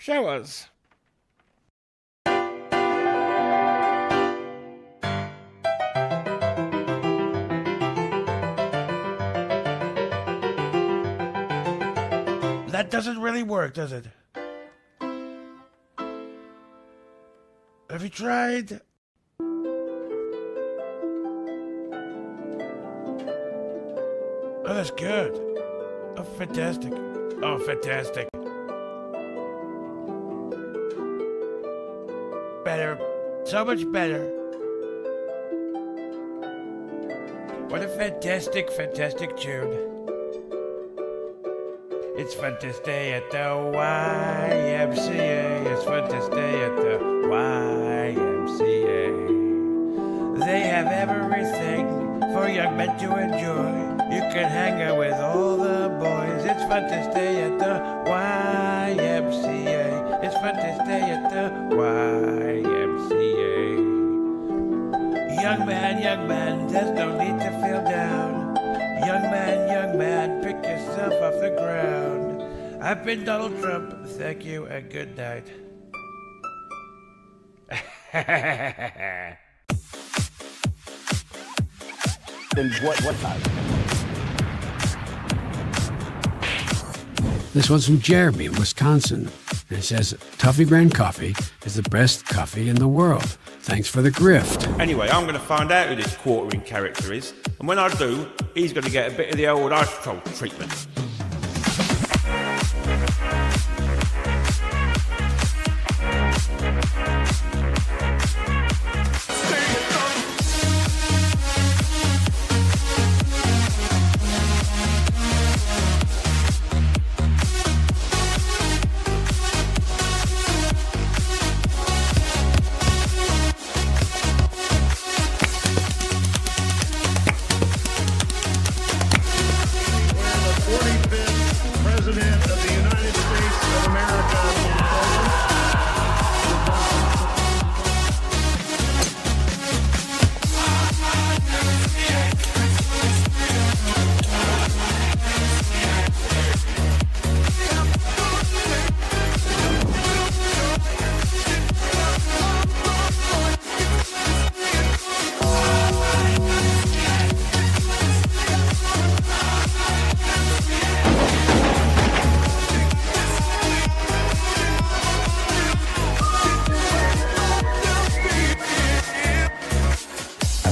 Show us. That doesn't really work, does it? Have you tried? Oh, that's good. Oh, fantastic. Oh, fantastic. Better. So much better. What a fantastic, fantastic tune. It's fun to stay at the YMCA. It's fun to stay at the YMCA. They have everything for young men to enjoy. You can hang out with all the boys. It's fun to stay at the YMCA. It's fun to stay at the YMCA. Young man, there's no need to feel down. Young man, pick yourself off the ground. I've been Donald Trump. Thank you and good night. Then what time? This one's from Jeremy in Wisconsin. And it says, Tuffy brand coffee is the best coffee in the world. Thanks for the grift. Anyway, I'm going to find out who this quartering character is. And when I do, he's going to get a bit of the old ice troll treatment.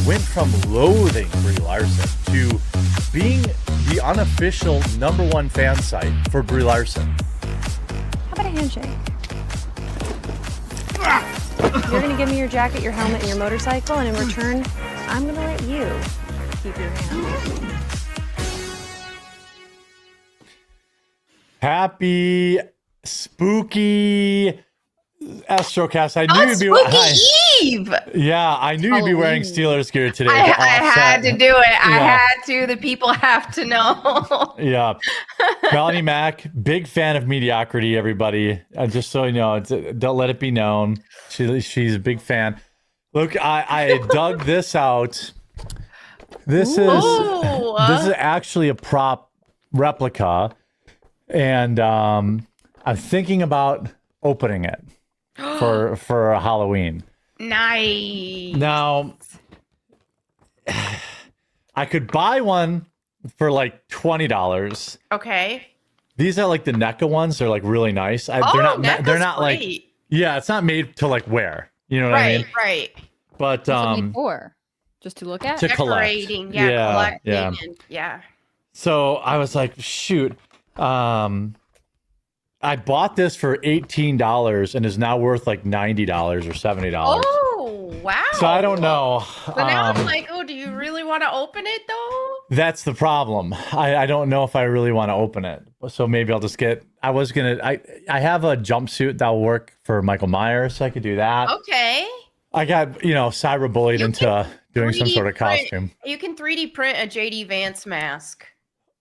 Went from loathing Brie Larson to being the unofficial #1 fan site for Brie Larson. How about a handshake? You're gonna give me your jacket, your helmet, and your motorcycle, and in return, I'm gonna let you keep your hand. Happy spooky Astrocast. I knew you'd be Eve. Yeah, I knew you'd be wearing Steelers gear today. I had to do it. I Yeah. had to. The people have to know. Yeah. Melanie Mack, big fan of Mediocrity, everybody. Just so you know, don't let it be known. She's a big fan. Look, I dug this out. This is actually a prop replica. And I'm thinking about opening it for a Halloween. Nice. Now, I could buy one for like $20. Okay. These are like the NECA ones. They're like really nice. They're not like, yeah, it's not made to like wear. You know what I mean? Right. But What's it made for? Just to look at? to collect. Decorating, Yeah, collecting, yeah. So I was like, shoot. I bought this for $18 and is now worth like $90 or $70. Oh, wow. So I don't know. So now I'm like, oh, do you really want to open it though? That's the problem. I don't know if I really want to open it. So maybe I'll just get, I have a jumpsuit that'll work for Michael Myers, so I could do that. Okay. I got, cyberbullied into doing some sort of costume. You can 3D print a JD Vance mask.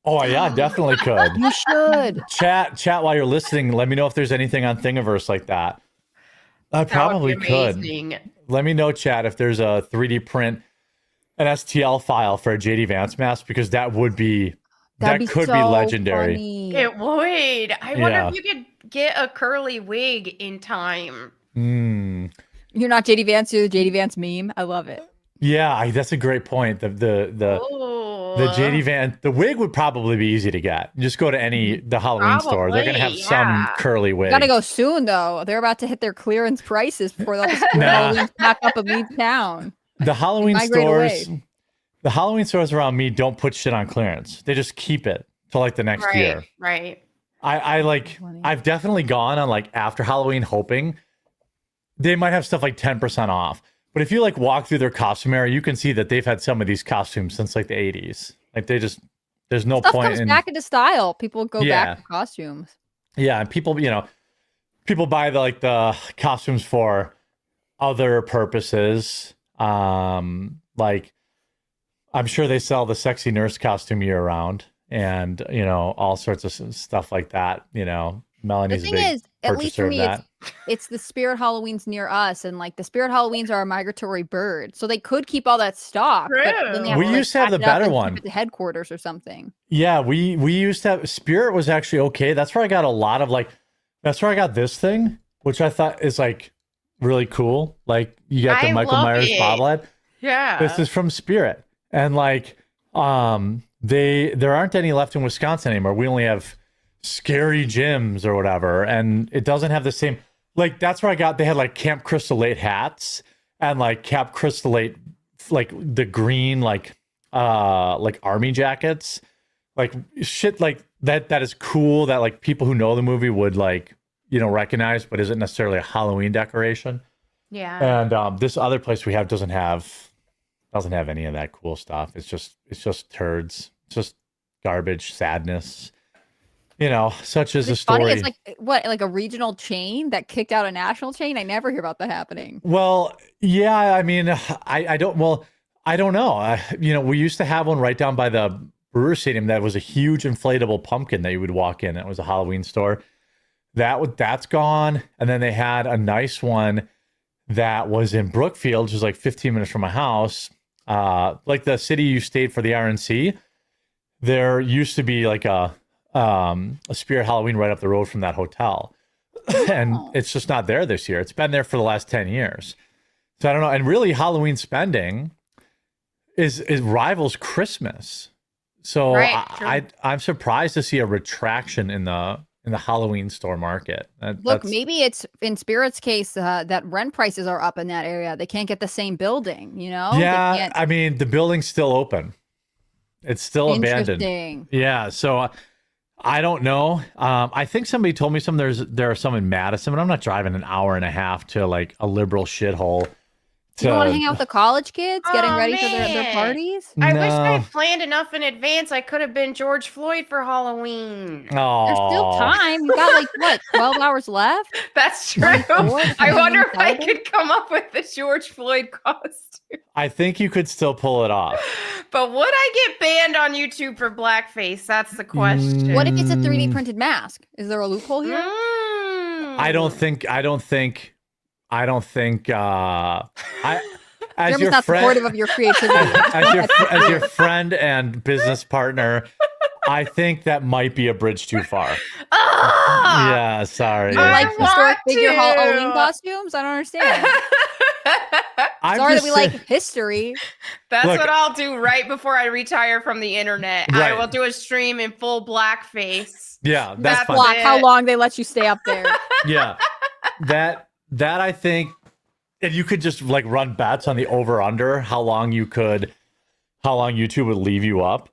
Oh yeah, I definitely could. You should. Chat while you're listening. Let me know if there's anything on Thingiverse like that. I probably could. Let me know, chat, if there's a 3D print, an STL file for a JD Vance mask, because that would be That be could be so legendary. funny. It would. I wonder Yeah. if you could get a curly wig in time. Mm. You're not JD Vance, you're the JD Vance meme. I love it. Yeah, that's a great point. The JD Van, the wig would probably be easy to get. Just go to the Halloween store. They're gonna have Probably, some yeah. curly wig. Gotta go soon though. They're about to hit their clearance prices before they'll just Halloween pack up and leave town. The Halloween migrate stores, away. the Halloween stores around me don't put shit on clearance. They just keep it till like the next year. Right. I like. Funny. I've definitely gone on like after Halloween hoping they might have stuff like 10% off. But if you like walk through their costume area, you can see that they've had some of these costumes since like the 80s. Like they just, there's no Stuff point comes in. back into style. People go Yeah. back to costumes. Yeah, and people, people buy the costumes for other purposes. Like I'm sure they sell the sexy nurse costume year round, and all sorts of stuff like that. The Melanie's a thing big is, at least purchaser for of me, that. it's the Spirit Halloweens near us, and like the Spirit Halloweens are a migratory bird, so they could keep all that stock. But then they have We to, like, used to have pack the it up better and keep one. it to headquarters or something. Yeah, we used to have Spirit was actually okay. That's where I got a lot of that's where I got this thing, which I thought is like really cool. Like you got the I Michael love Myers it. bobblehead. Yeah. This is from Spirit. And there aren't any left in Wisconsin anymore. We only have Scary Jims or whatever. And it doesn't have the same, that's where I got, they had like Camp Crystal Lake hats and like Camp Crystal Lake, like the green, like army jackets, like shit like that is cool that like people who know the movie would recognize, but isn't necessarily a Halloween decoration. Yeah. And this other place we have doesn't have any of that cool stuff. It's just turds. It's just garbage, sadness. Such as the It's funny. story. It's like a regional chain that kicked out a national chain. I never hear about that happening. Well, yeah, I mean, I don't know. We used to have one right down by the Brewer Stadium that was a huge inflatable pumpkin that you would walk in. It was a Halloween store. That's gone. And then they had a nice one that was in Brookfield, which was like 15 minutes from my house. Like the city you stayed for the RNC, there used to be like a Spirit Halloween right up the road from that hotel. And it's just not there this year. It's been there for the last 10 years. So I don't know. And really Halloween spending is rivals Christmas. So Right, I'm surprised to see a retraction in the Halloween store market. Look, maybe it's in Spirit's case that rent prices are up in that area. They can't get the same building, They Yeah, can't- I mean, the building's still open. It's still abandoned. Interesting. Yeah, so I don't know. I think somebody told me there are some in Madison, but I'm not driving an hour and a half to like a liberal shithole. You don't want to hang out with the college kids getting Oh, ready for their man. parties? I wish No. I planned enough in advance. I could have been George Floyd for Halloween. Oh, There's still time. You got 12 hours left? That's true. 24, I wonder if I Saturday? could come up with the George Floyd costume. I think you could still pull it off. But would I get banned on YouTube for blackface? That's the question. What if it's a 3D printed mask? Is there a loophole here? I don't think. As Jeremy's your not friend, supportive of your creativity. as your friend and business partner, I think that might be a bridge too far. Ah! Yeah, sorry. You I like historic want figure to. Halloween costumes? I don't understand. I'm Sorry that just we saying- like history. That's Look- what I'll do right before I retire from the internet. I Right. will do a stream in full blackface. Yeah, that's That's fine. Block how it. long they let you stay up there. Yeah, that I think, and you could just like run bets on the over under how long YouTube would leave you up.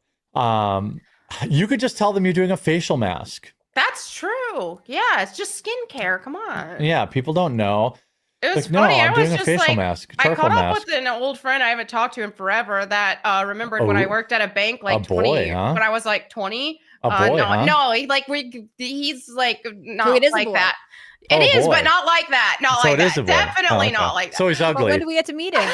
You could just tell them you're doing a facial mask. That's true. Yeah, it's just skincare. Come on. Yeah, people don't know. It was Like, no, funny. I'm I doing was a just facial like, mask, I charcoal caught up mask. with an old friend. I haven't talked to him forever. That remembered when Oh. I worked at a bank A like 20 boy, years, huh? when I was like 20. A boy, no, huh? no, he's like not it is a like boy. that. Oh, It is, boy. but not like that. Not So like it is that. a boy. Definitely Oh, okay. not like that. So he's But when ugly. do we get to meet him?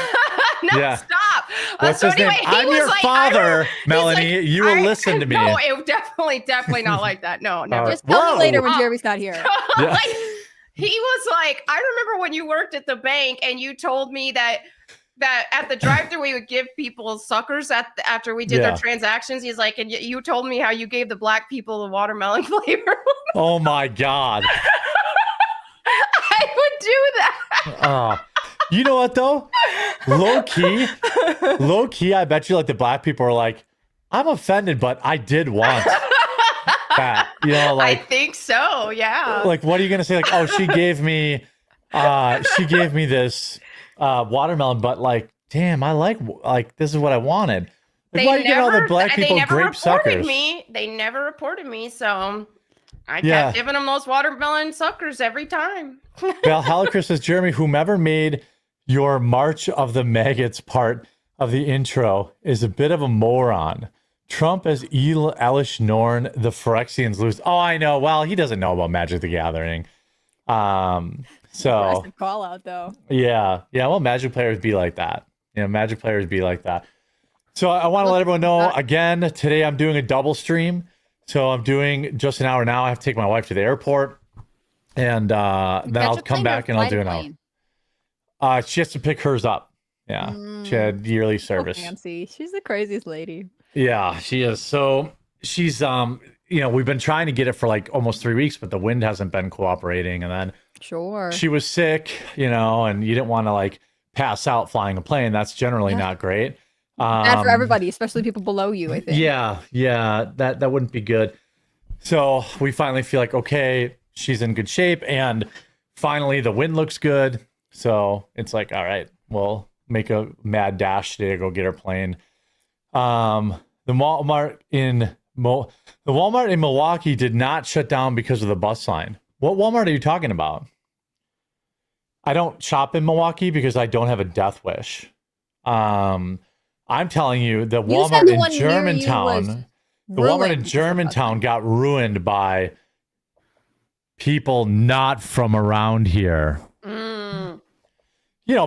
No, Yeah. stop. What's So his name? anyway, he I'm was your like, father, he's Melanie. like, You will listen to me. No, it definitely not like that. No, never. Just tell Whoa. me later when Jeremy's not here. Yeah. Like, he was like, I remember when you worked at the bank and you told me that that at the drive-thru we would give people suckers after we did Yeah. their transactions. He's like, and you told me how you gave the black people the watermelon flavor. Oh my God. I would do that. You know what though? Low key, I bet you like the black people are like, I'm offended, but I did want that. You know, I like think so. Yeah. like what are you gonna say? Like, oh, she gave me this watermelon, but like, damn, I like this is what I wanted. Like, why do you get all the black they people never grape reported suckers? me. They never reported me, so I Yeah. kept giving them those watermelon suckers every time. Valhalla says, Jeremy, whomever made your March of the Maggots part of the intro is a bit of a moron. Trump as Elish Norn, the Phyrexians lose. Oh, I know. Well, he doesn't know about Magic the Gathering. So Aggressive call out though. yeah. Well, Magic players be like that. Magic players be like that. So I want to let everyone know again, today I'm doing a double stream. So I'm doing just an hour now. I have to take my wife to the airport. And then I'll come back and I'll do an hour. She has to pick hers up. Yeah. She had yearly service. Fancy. She's the craziest lady. Yeah, she is. So she's we've been trying to get it for like almost 3 weeks, but the wind hasn't been cooperating. And then Sure. she was sick, and you didn't want to like pass out flying a plane. That's generally not great. Bad for everybody, especially people below you, I think. Yeah, that wouldn't be good. So we finally feel like, okay, she's in good shape, and finally the wind looks good. So it's like, all right, we'll make a mad dash today to go get her plane. The Walmart in Milwaukee did not shut down because of the bus line. What Walmart are you talking about? I don't shop in Milwaukee because I don't have a death wish. I'm telling you, the You said Walmart the in one near you was Germantown, the Walmart in ruined because of Germantown got ruined by people not from around here.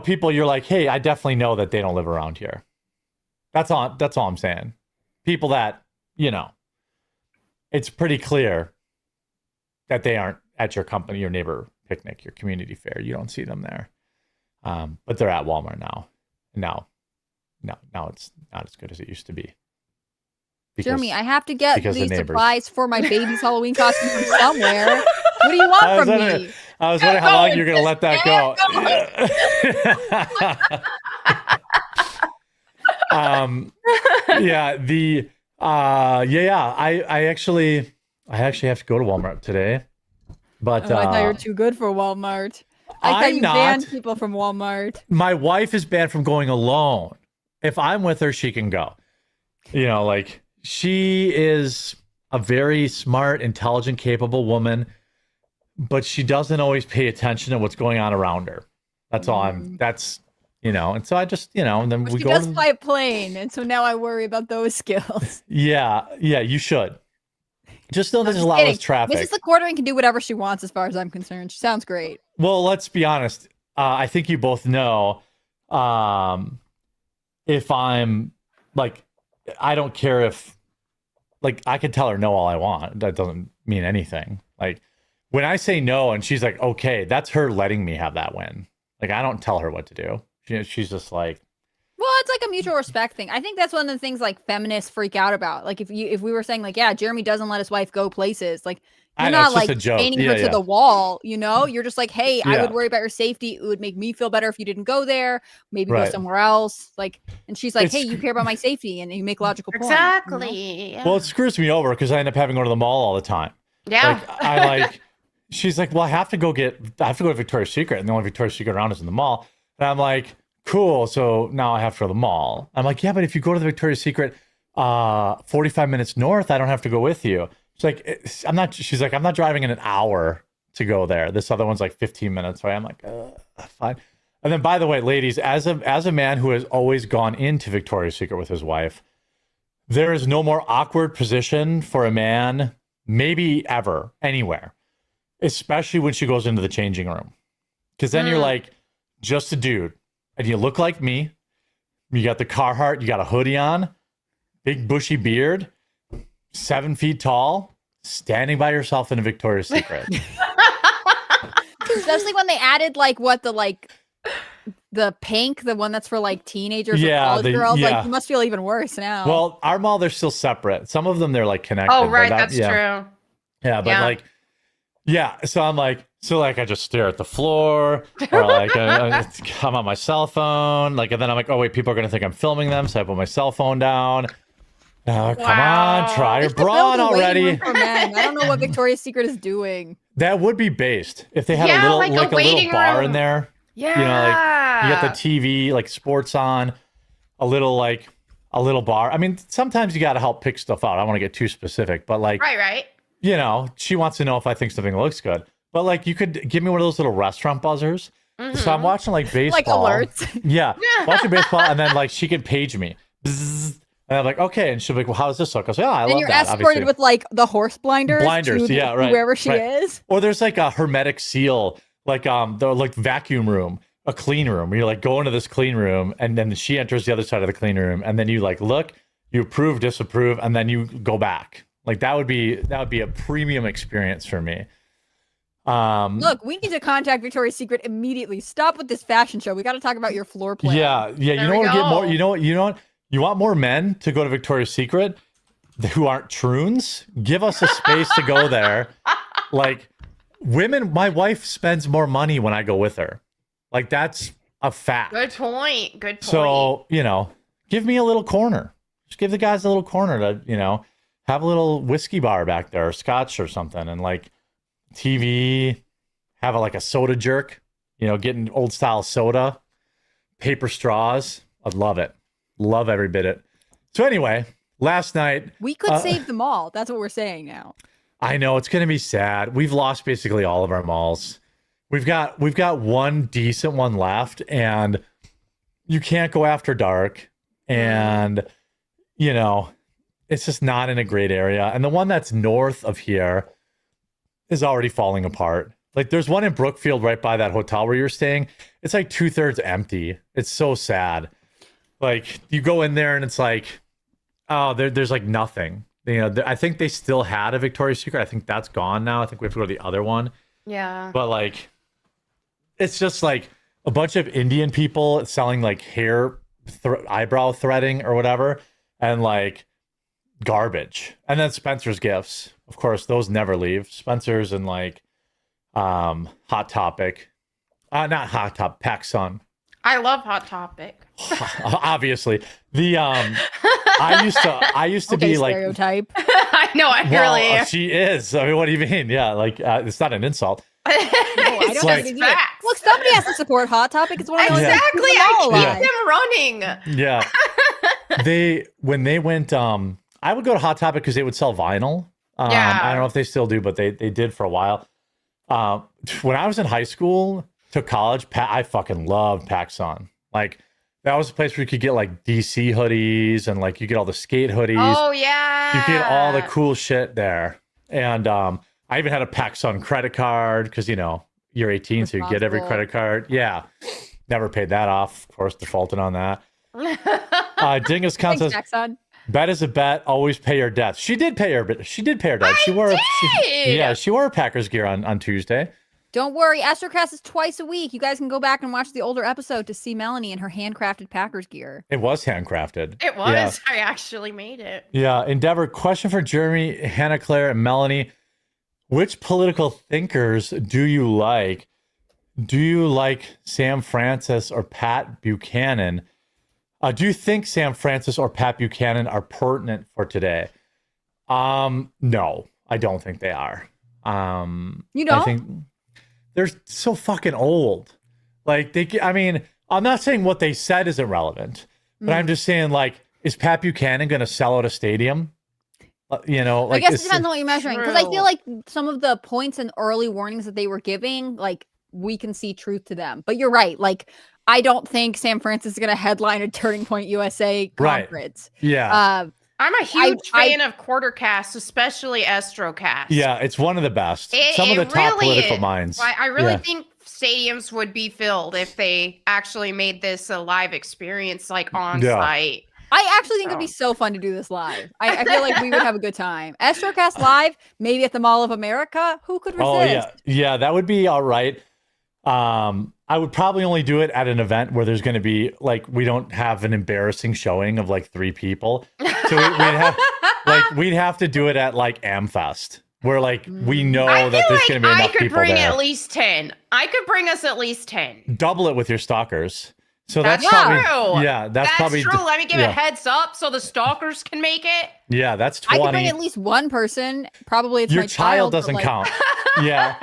People you're like, hey, I definitely know that they don't live around here. That's all I'm saying. People that, it's pretty clear that they aren't at your company, your neighbor picnic, your community fair. You don't see them there. But they're at Walmart now. Now it's not as good as it used to be. Jeremy, I have to get because the the neighbors. supplies for my baby's Halloween costume from somewhere. What do you want from me? I was wondering how long you're going to let that go. I actually have to go to Walmart today. But I thought you were too good for Walmart. I thought I'm you not. banned people from Walmart. My wife is banned from going alone. If I'm with her, she can go. She is a very smart, intelligent, capable woman, but she doesn't always pay attention to what's going on around her. That's all and so I just, and then we She go. does fly a plane, and so now I worry about those skills. Yeah, you should. Just know there's a lot less traffic. Mrs. LaCordering can do whatever she wants as far as I'm concerned. She sounds great. Well, let's be honest. I think you both know if I'm like, I don't care if, like, I can tell her no all I want. That doesn't mean anything. Like, when I say no and she's like, okay, that's her letting me have that win. Like, I don't tell her what to do. She's just like, Well, it's like a mutual respect thing. I think that's one of the things like feminists freak out about. Like if we were saying like, yeah, Jeremy doesn't let his wife go places, like you're I know, not it's just like a joke. chaining her Yeah, to yeah. the wall, You're just like, hey, I Yeah. would worry about your safety. It would make me feel better if you didn't go there. Maybe Right. go somewhere else. Like, and she's like, It's- hey, you care about my safety, and you make logical points. you know? Exactly. Yeah. well, it screws me over because I end up having to go to the mall all the time. yeah. She's like, well, I have to go to Victoria's Secret, and the only Victoria's Secret around is in the mall. And I'm like, cool. So now I have to go to the mall. I'm like, yeah, but if you go to the Victoria's Secret 45 minutes north, I don't have to go with you. She's like, she's like, I'm not driving in an hour to go there. This other one's like 15 minutes away. I'm like, fine. And then, by the way, ladies, as a man who has always gone into Victoria's Secret with his wife, there is no more awkward position for a man, maybe ever, anywhere, especially when she goes into the changing room. Because then you're like, just a dude, and you look like me. You got the Carhartt, you got a hoodie on, big bushy beard, 7 feet tall, standing by yourself in a Victoria's Secret. Especially when they added like what the like the pink, the one that's for like teenagers or Yeah, college girls. yeah. Like, you must feel even worse now. Well, our mall, they're still separate. Some of them, they're like connected. Oh, but right. that- That's yeah. true. Yeah, but Yeah. like, yeah. So I'm like, I just stare at the floor, or like I'm on my cell phone, like, and then I'm like, oh wait, people are gonna think I'm filming them, so I put my cell phone down. Come Wow. on, try your They should bra on build a waiting already. room for men. I don't know what Victoria's Secret is doing. That would be based if they had Yeah, a little like a like a little waiting bar in room. there. Yeah. You know, like you got the TV, like sports on, a little bar. I mean, sometimes you got to help pick stuff out. I don't want to get too specific, but like, Right. you know, she wants to know if I think something looks good. But like, you could give me one of those little restaurant buzzers. So I'm watching like baseball. Like alerts. Yeah, watching baseball, and then like she could page me. Bzzz. And I'm like, okay, and she'll be like, well, how does this look? I was like, oh, I And love you're that. escorted Obviously. with like the horse blinders. Blinders, to yeah, right, Wherever she right. is. Or there's like a hermetic seal, like the like vacuum room, a clean room. Where you like go into this clean room, and then she enters the other side of the clean room, and then you like look, you approve, disapprove, and then you go back. Like that would be a premium experience for me. Look, we need to contact Victoria's Secret immediately. Stop with this fashion show. We got to talk about your floor plan. Yeah. You There know we what? Get more. go. You know what? You want more men to go to Victoria's Secret who aren't troons? Give us a space to go there. Like women, my wife spends more money when I go with her. Like that's a fact. Good point. Good point. So, you know, give me a little corner. Just give the guys a little corner to, you know, have a little whiskey bar back there or scotch or something, and like TV, have like a soda jerk, you know, getting old style soda, paper straws. I'd love it. Love every bit of it. So anyway, last night, We could save them all. That's what we're saying now. I know it's going to be sad. We've lost basically all of our malls. We've got one decent one left, and you can't go after dark, and you know, it's just not in a great area. And the one that's north of here is already falling apart. Like there's one in Brookfield right by that hotel where you're staying. It's like 2/3 empty. It's so sad. Like you go in there and it's like, oh, there's like nothing. You know, I think they still had a Victoria's Secret. I think that's gone now. I think we have to go to the other one. yeah. But like, it's just like a bunch of Indian people selling like hair eyebrow threading or whatever, and like garbage. And then Spencer's Gifts, of course, those never leave. Spencer's and like Hot Topic, not Hot Topic, PacSun. I love Hot Topic. Obviously, the I used to Okay, be like, stereotype. I know. I well, really am. she is. I mean, what do you mean? Yeah, like it's not an insult. No, I It's don't like- think it is either. facts. Look, somebody has to support Hot Topic. It's one of the only things that Exactly. keep them all I alive. keep them running. Yeah. When they went, I would go to Hot Topic because they would sell vinyl. Yeah. I don't know if they still do, but they did for a while. When I was in high school to college, I fucking loved PacSun. Like that was a place where you could get like DC hoodies and like you get all the skate hoodies. Oh yeah. You get all the cool shit there. And I even had a PacSun credit card because, you know, you're 18, so you get every Responsible. credit card. Yeah. Never paid that off. Of course, defaulted on that. Dingus Khan Thanks, says, Jackson. bet is a bet. Always pay your debts. She did pay her debt. She I wore did! she wore her Packers gear on Tuesday. Don't worry, Astrocast is twice a week. You guys can go back and watch the older episode to see Melanie in her handcrafted Packers gear. It was handcrafted. It was. Yeah. I actually made it. Yeah. Endeavor, question for Jeremy, Hannah Claire, and Melanie. Which political thinkers do you like? Do you like Sam Francis or Pat Buchanan? Do you think Sam Francis or Pat Buchanan are pertinent for today? No, I don't think they are. You don't? I think they're so fucking old. Like I mean, I'm not saying what they said isn't relevant, but I'm just saying, like, is Pat Buchanan going to sell out a stadium? You know, like I guess it it's- depends on what you're measuring. Because I True. feel like some of the points and early warnings that they were giving, like, we can see truth to them. But you're right. Like, I don't think Sam Francis is going to headline a Turning Point USA Right. conference. yeah. I'm a huge I- fan of Quartercast, especially Estrocast. Yeah, it's one of the best. Some of the top really political is. minds. I really Yeah. think stadiums would be filled if they actually made this a live experience, like on Yeah. site. I actually think it'd be so fun to do this live. I feel like we would have a good time. Astrocast live, maybe at the Mall of America. Who could resist? Oh yeah, yeah, that would be all right. I I would probably only do it at an event where there's going to be like we don't have an embarrassing showing of like 3 people, so we'd have to do it at like Amfest where like we know I that feel there's like going to be I enough could people bring there. at least 10. I could bring us at least 10. Double it with your stalkers. So That's probably true. yeah. That's probably true. Let me give yeah. a heads up so the stalkers can make it. Yeah, that's I 20. can bring at least one person. Probably it's Your my child but, doesn't like, count. Yeah.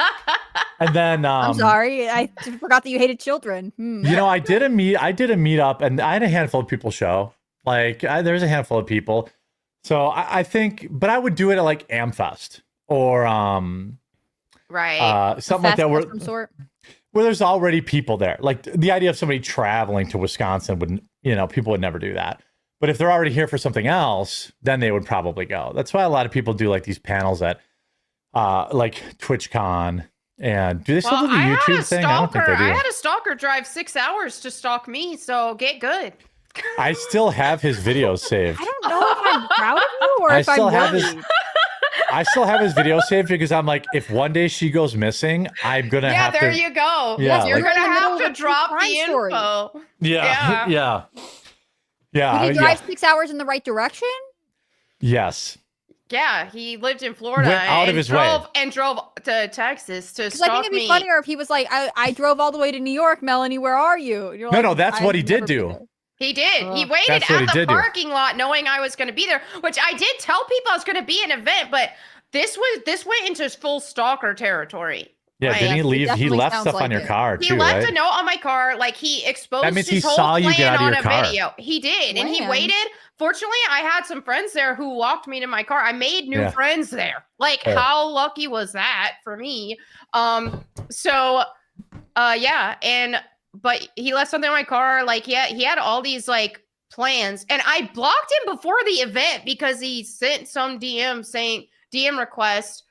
And then I'm sorry, I forgot that you hated children. You know, I did a meetup, and I had a handful of people show. Like, there's a handful of people. So I think, but I would do it at like Amfest or Right. something like that Fest of some sort. where there's already people there. Like the idea of somebody traveling to Wisconsin would, you know, people would never do that. But if they're already here for something else, then they would probably go. That's why a lot of people do like these panels at like TwitchCon. And do they still do the YouTube thing? I don't think they do. I had a stalker drive 6 hours to stalk me, so get good. I still have his videos saved. I don't know if I'm proud of you or I if still I'm have his- worried. I still have his video saved because I'm like, if one day she goes missing, I'm gonna Yeah, have there to. you go. Yeah, You're like- gonna In the middle have of to a true drop crime the story. info. Yeah, yeah, Did he drive 6 hours in the right direction? yes. Yeah, he lived in Florida Went out of his way. and drove to Texas to Because I stalk think it'd be me. funnier if he was like, I drove all the way to New York, Melanie, where are you? And you're No, like, no, that's what he "I've did never do. been there." He did. He waited That's what he at the did do. parking lot knowing I was going to be there, which I did tell people I was going to be an event, but this went into full stalker territory. Yeah, Like, didn't he leave? He definitely left sounds stuff on like your it. car He too, left right? a note on my car, like he exposed That means his he whole saw you plan get out of on your a car. video. He did, and he Damn. waited. Fortunately, I had some friends there who walked me to my car. I made new Yeah. friends there. Like, Yeah. how lucky was that for me? But he left something on my car. Like, yeah, he had all these like plans, and I blocked him before the event because he sent some DM request,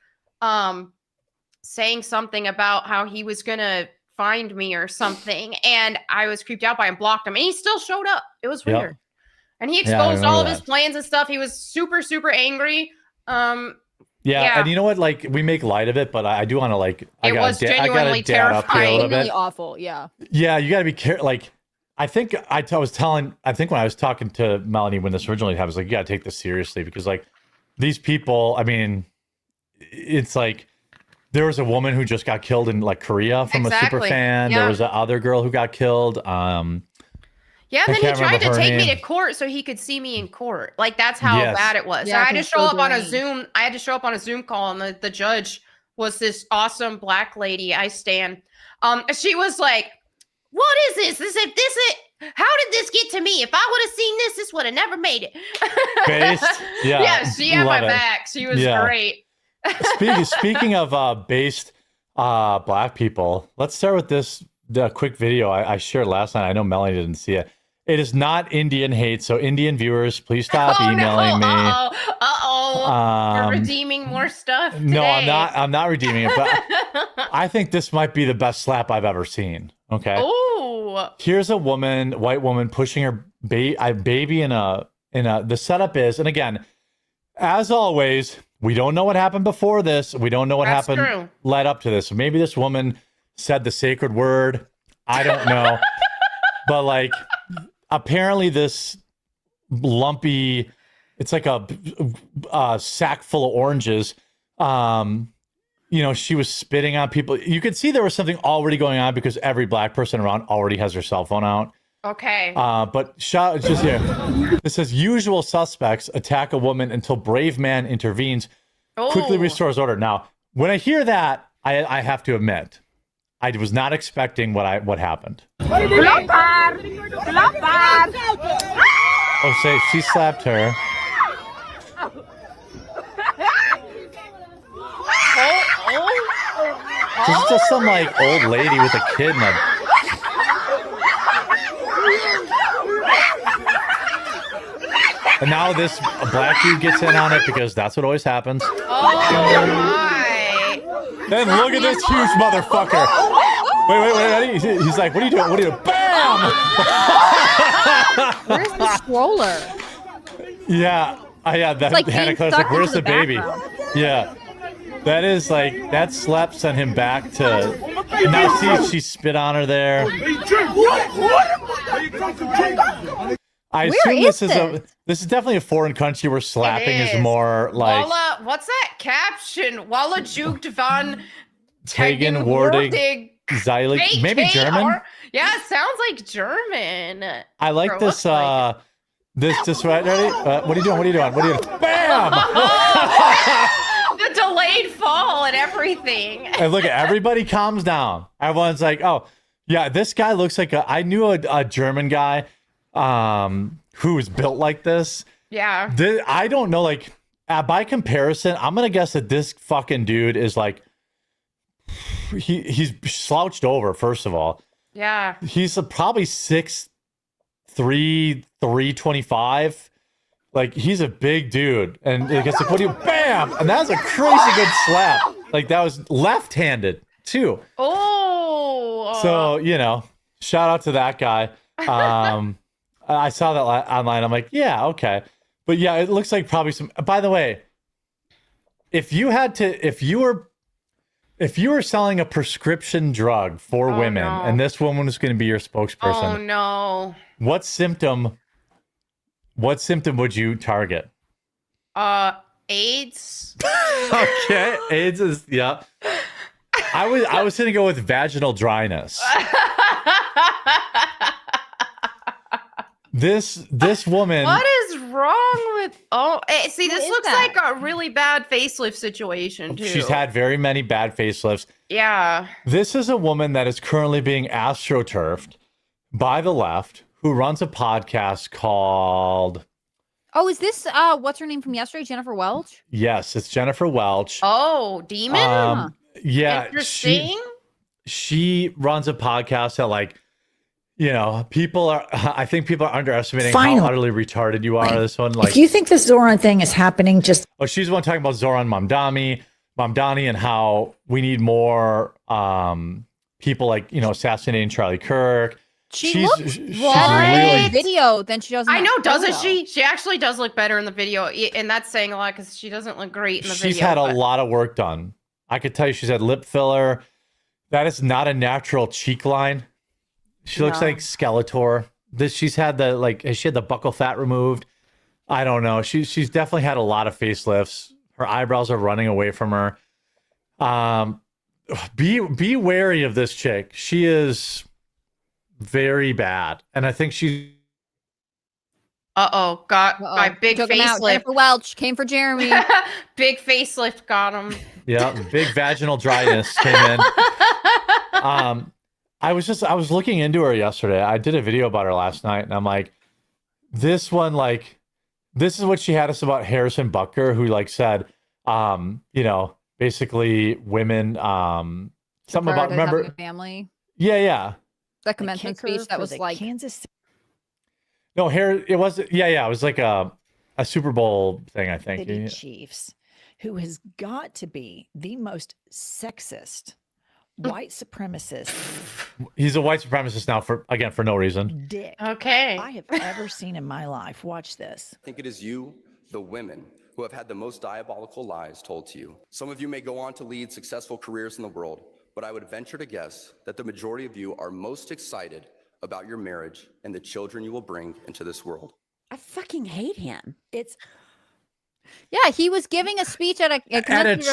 saying something about how he was gonna find me or something, and I was creeped out by him, blocked him, and he still showed up. It was Yep. weird. And he Yeah, I exposed all of remember his that. plans and stuff. He was super, super angry. Yeah, Yeah. and you know what? Like, we make light of it, but I do want to like. I It gotta was I gotta genuinely dad up here a little Really bit. awful. Yeah. Yeah, you got to be careful. Like, I think I was telling. I think when I was talking to Melanie when this originally happened, I was like, you got to take this seriously because like these people. I mean, it's like there was a woman who just got killed in like Korea from a super Exactly. fan. Yeah. There was other girl who got killed. Yeah, I and then he can't tried remember to her take me name. to court so he could see me in court. Like that's how Yes. bad it was. Yeah, So I had to 'cause show it's so up on a drained. Zoom. I had to show up on a Zoom call, and the judge was this awesome black lady. I stand. She was like, "What is this? How did this get to me? If I would have seen this would have never made it." Based? Yeah, Yeah, she had my love it. back. She was Yeah. great. Speaking of based black people, let's start with the quick video I shared last night. I know Melanie didn't see it. It is not Indian hate, so Indian viewers, please stop emailing me. You're redeeming more stuff today. No, I'm not redeeming it, but I think this might be the best slap I've ever seen. Okay. Ooh. Here's a white woman pushing her baby in a the setup is, and again, as always, we don't know what happened before this. We don't know what That's happened true. led up to this. Maybe this woman said the sacred word. I don't know. But like apparently this lumpy, it's like a sack full of oranges. You know, she was spitting on people. You could see there was something already going on because every black person around already has their cell phone out. Okay. But it's just here. It says usual suspects attack a woman until brave man intervenes, quickly Ooh. restores order. Now, when I hear that, I have to admit, I was not expecting what happened. Oh, say she slapped her. This is just some like old lady with a kid in a. And now this black dude gets in on it because that's what always happens. Oh my. Then look at this huge motherfucker. Wait, ready? He's like, what are you doing? What are you doing? Bam! Where's the stroller? Yeah. Yeah, that like Hannah being Claire's sucked like, where's into the the baby? background. Yeah. That is like that slap sent him back to. Now see, she spit on her there. I Where assume is this is definitely a foreign country where slapping It is more like Walla, what's that caption? Walla juked von Tegan Wardig Zeilig, maybe German. Yeah, it sounds like German. I like Or this. looks This right, ready? What are you doing? What are you doing? What are you doing? Bam! The delayed fall and everything. And look, everybody calms down. Everyone's like, "Oh, yeah, this guy looks like I knew a German guy, who was built like this. Yeah. I don't know, like by comparison, I'm gonna guess that this fucking dude is like, he's slouched over. First of all, Yeah. he's probably 6'3", 325. Like he's a big dude, and I guess like, what do you? Bam! And that was a crazy good slap. Like that was left-handed too. Oh. So shout out to that guy. I saw that online. I'm like, yeah, okay, but yeah, it looks like probably some. By the way, if you were selling a prescription drug for women, no. and this woman was going to be your spokesperson, Oh no. what symptom would you target? AIDS. Okay, AIDS is yeah. I was gonna go with vaginal dryness. This woman. What is wrong with? Oh, see, this is looks that? like a really bad facelift situation too. She's had very many bad facelifts. Yeah. This is a woman that is currently being astroturfed by the left, who runs a podcast called. Oh, is this what's her name from yesterday? Jennifer Welch? Yes, it's Jennifer Welch. Oh, demon. Yeah, Interesting. she runs a podcast that I think people are underestimating Finally. how utterly retarded you are. This one, like, If you think this Zoran thing is happening, just she's the one talking about Zoran Mamdani, and how we need more people assassinating Charlie Kirk. She looks she's better in really video than she does in I that know, doesn't photo. she? She actually does look better in the video, and that's saying a lot because she doesn't look great in the video. she's had a but- lot of work done. I could tell you she's had lip filler. That is not a natural cheek line. She looks No. like Skeletor. She's had she had the buccal fat removed. I don't know. She's definitely had a lot of facelifts. Her eyebrows are running away from her. Be wary of this chick. She is very bad, and I think she's. Got big Took him out. facelift. Jennifer Welch came for Jeremy. Big facelift got him. Yeah, big vaginal dryness came in. I was looking into her yesterday. I did a video about her last night, and I'm like, this one, this is what she had us about Harrison Butker, who said, basically women, something about, Prioritize having remember? a family. Yeah. That commencement kicker speech that for was the like Kansas. No, it was, yeah. It was like a Super Bowl thing, I think. City Chiefs, who has got to be the most sexist, white supremacist He's a white supremacist now for no reason. dick Okay. I have ever seen in my life. Watch this. I think it is you, the women, who have had the most diabolical lies told to you. Some of you may go on to lead successful careers in the world, but I would venture to guess that the majority of you are most excited about your marriage and the children you will bring into this world. I fucking hate him. It's yeah, he was giving a speech at a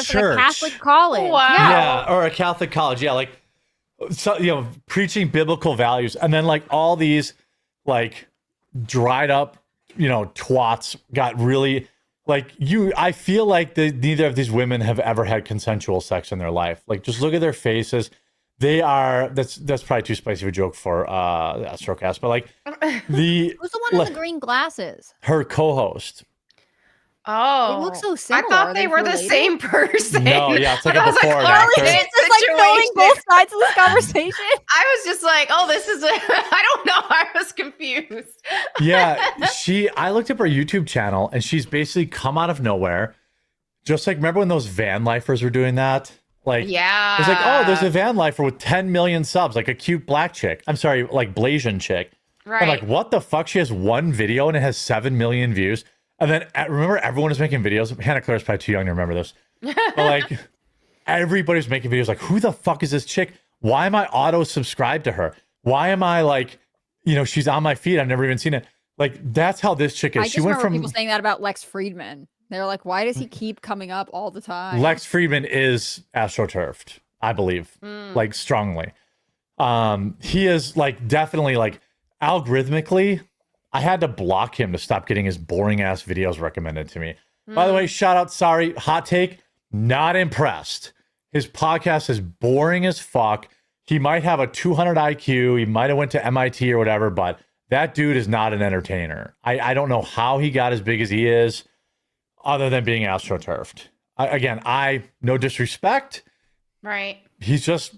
church. Catholic college. Wow. Yeah, or a Catholic college. Yeah, preaching biblical values, and then all these dried up, twats got really I feel like neither of these women have ever had consensual sex in their life. Just look at their faces. They are that's probably too spicy of a joke for Astrocast, but the Who's the one in the green glasses? her co-host. Oh, They look so I similar. thought Are they they were the related? same person. No, yeah, it's like And a I was before and oh, after. it's It's just like filming situation. both sides of this conversation. I was just like, oh, this is I don't know. I was confused. Yeah, I looked up her YouTube channel, and she's basically come out of nowhere. Just remember when those van lifers were doing that? Yeah. It's oh, there's a van lifer with 10 million subs, a cute black chick. I'm sorry, Blasian chick. Right. I'm what the fuck? She has one video and it has 7 million views. And then remember, everyone was making videos. Hannah Claire's probably too young to remember this. But everybody's making videos like, who the fuck is this chick? Why am I auto subscribed to her? Why am I like, she's on my feed. I've never even seen it. Like, that's how this chick is. I just remember people saying that about Lex Friedman. They're like, why does he keep coming up all the time? Lex Friedman is astroturfed, I believe, like strongly. He is like definitely like algorithmically. I had to block him to stop getting his boring ass videos recommended to me. By the way, shout out, sorry, hot take, not impressed. His podcast is boring as fuck. He might have a 200 IQ. He might have went to MIT or whatever, but that dude is not an entertainer. I don't know how he got as big as he is, other than being astroturfed. I no disrespect. Right. He's just,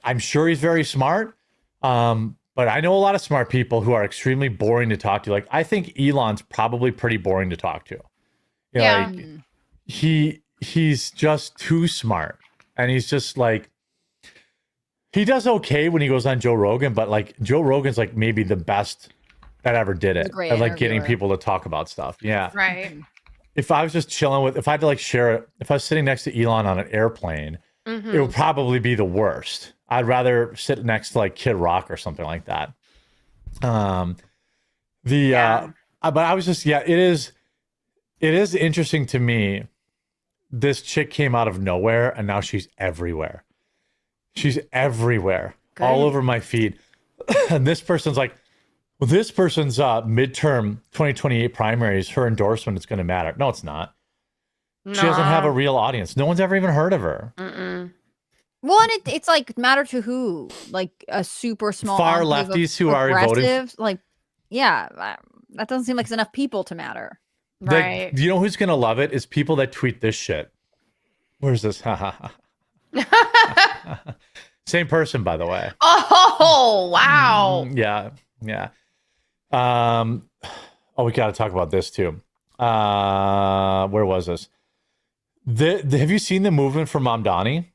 I'm sure he's very smart. But I know a lot of smart people who are extremely boring to talk to. Like, I think Elon's probably pretty boring to talk to. Yeah. Like, he's just too smart. And he's just like, he does okay when he goes on Joe Rogan, but like Joe Rogan's like maybe the best that ever did it. At like getting people to talk about stuff. Yeah. Right. If I was just chilling with, if I had to like share it, if I was sitting next to Elon on an airplane, it would probably be the worst. I'd rather sit next to like Kid Rock or something like that. But I was just, it is interesting to me. This chick came out of nowhere and now she's everywhere. She's everywhere, all over my feed. And this person's like, well, this person's midterm 2028 primaries, her endorsement is going to matter. No, it's not. She doesn't have a real audience. No one's ever even heard of her. Well, and it's like matter to who? Like a super small far enclave of lefties who are voting. progressives? Like, yeah, that doesn't seem like it's enough people to matter. Right. You know who's going to love it? Is people that tweet this shit. Where's this? Same person, by the way. Oh, wow. Yeah. We got to talk about this too. Where was this? Have you seen the movement for Mamdani?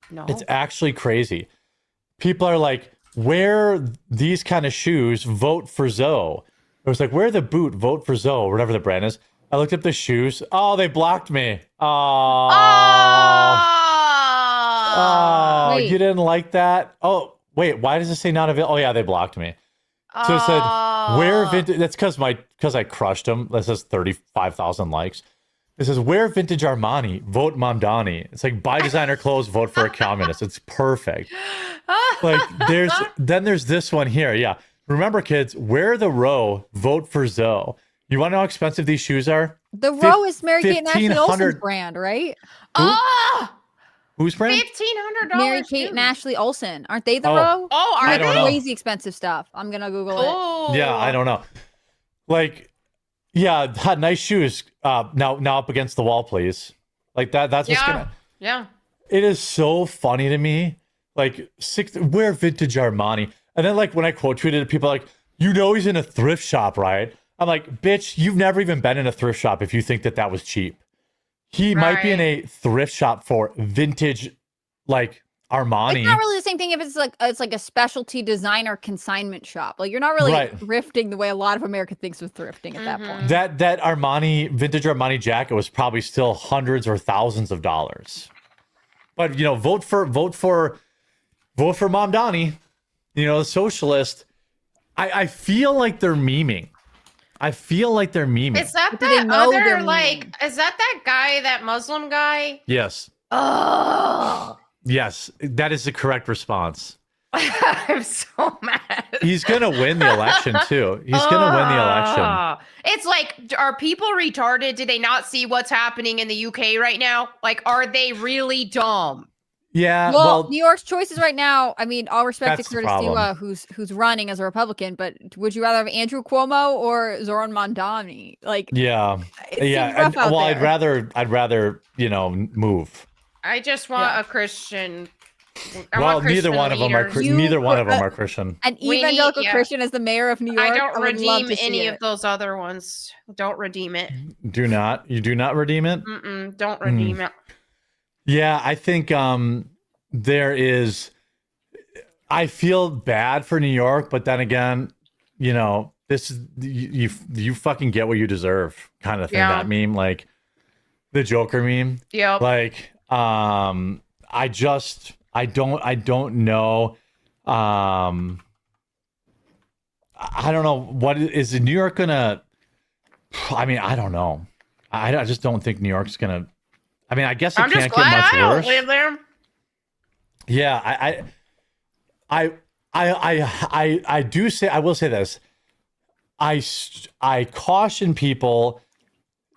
No. It's actually crazy. People are like, wear these kind of shoes, vote for Zoe. It was like, wear the boot, vote for Zoe, whatever the brand is. I looked up the shoes. Oh, they blocked me. Oh, you didn't like that? Oh, wait, why does it say not available? Oh, yeah, they blocked me. So it said, wear vintage. That's because I crushed them. That says 35,000 likes. It says, wear vintage Armani, vote Mamdani. It's like, buy designer clothes, vote for a communist. It's perfect. Like, there's this one here. Yeah. Remember, kids, wear the Row, vote for Zoe. You want to know how expensive these shoes are? The Row is Mary Kate and Ashley Olsen's brand, right? Whose brand? $1,500. Mary Kate and Ashley Olsen. Aren't they the Row? Oh, I don't know. Crazy expensive stuff. I'm going to Google it. Yeah, I don't know. Like, yeah, nice shoes. Now up against the wall, please. Like that's what's gonna. Yeah. It is so funny to me. Like wear vintage Armani, and then like when I quote tweeted it, people are like, he's in a thrift shop, right? I'm like, bitch, you've never even been in a thrift shop if you think that was cheap. He might be in a thrift shop for vintage, like Armani. It's not really the same thing if it's like a specialty designer consignment shop. Like you're not really thrifting the way a lot of America thinks of thrifting at that point. That Armani vintage Armani jacket was probably still hundreds or thousands of dollars. But vote for Mamdani, the socialist. I feel like they're memeing. Is that that other like? Is that guy? That Muslim guy? Yes. Oh. Yes, that is the correct response. I'm so mad. He's gonna win the election too. He's gonna win the election. It's like, are people retarded? Do they not see what's happening in the UK right now? Like, are they really dumb? Yeah. Well, New York's choices right now. I mean, all respect to that's the Curtis problem. Diwa, who's running as a Republican, but would you rather have Andrew Cuomo or Zoran Mamdani? Like, yeah, it seems rough out there. I'd rather move. I just want a Christian. Neither one of them are Christian. An evangelical Christian as the mayor of New York. I don't redeem any any of those other ones. Don't redeem it. Do not. You do not redeem it? Don't redeem it. Yeah, I think there is. I feel bad for New York, but then again, this is you fucking get what you deserve kind of thing. Yeah. That meme, like the Joker meme. Yep. Like I don't know. I don't know what is New York gonna. I mean, I don't know. I just don't think New York's gonna. I mean, I guess it I'm just can't get glad much I don't worse. live there. Yeah, I do say, I will say this. I caution people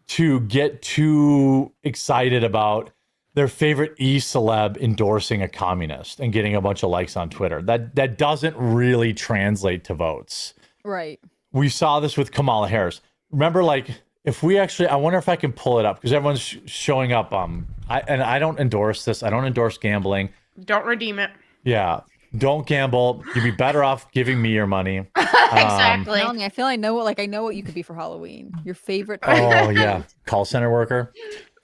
to get too excited about their favorite e-celeb endorsing a communist and getting a bunch of likes on Twitter. That doesn't really translate to votes. Right. We saw this with Kamala Harris. Remember, like, if we actually, I wonder if I can pull it up because everyone's showing up. I don't endorse this. I don't endorse gambling. Don't redeem it. Yeah, don't gamble. You'd be better off giving me your money. Exactly. Melanie, I feel I know what you could be for Halloween. Your favorite. Oh yeah, call center worker.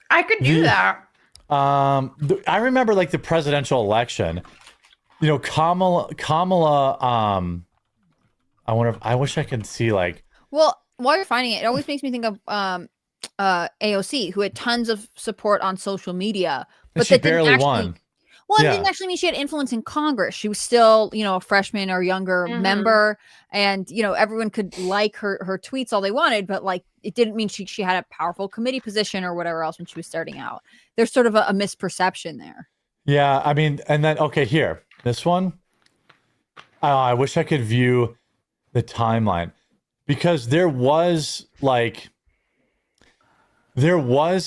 I could do that. I remember like the presidential election. You know, Kamala. I wish I could see like. Well, while you're finding it, it always makes me think of AOC, who had tons of support on social media, but she that didn't barely actually, won. Well, Yeah. it didn't actually mean she had influence in Congress. She was still, a freshman or younger Mhm. member, and everyone could like her tweets all they wanted, but like it didn't mean she had a powerful committee position or whatever else when she was starting out. There's sort of a misperception there. Yeah, I mean, and then okay, here, this one. I wish I could view the timeline because there was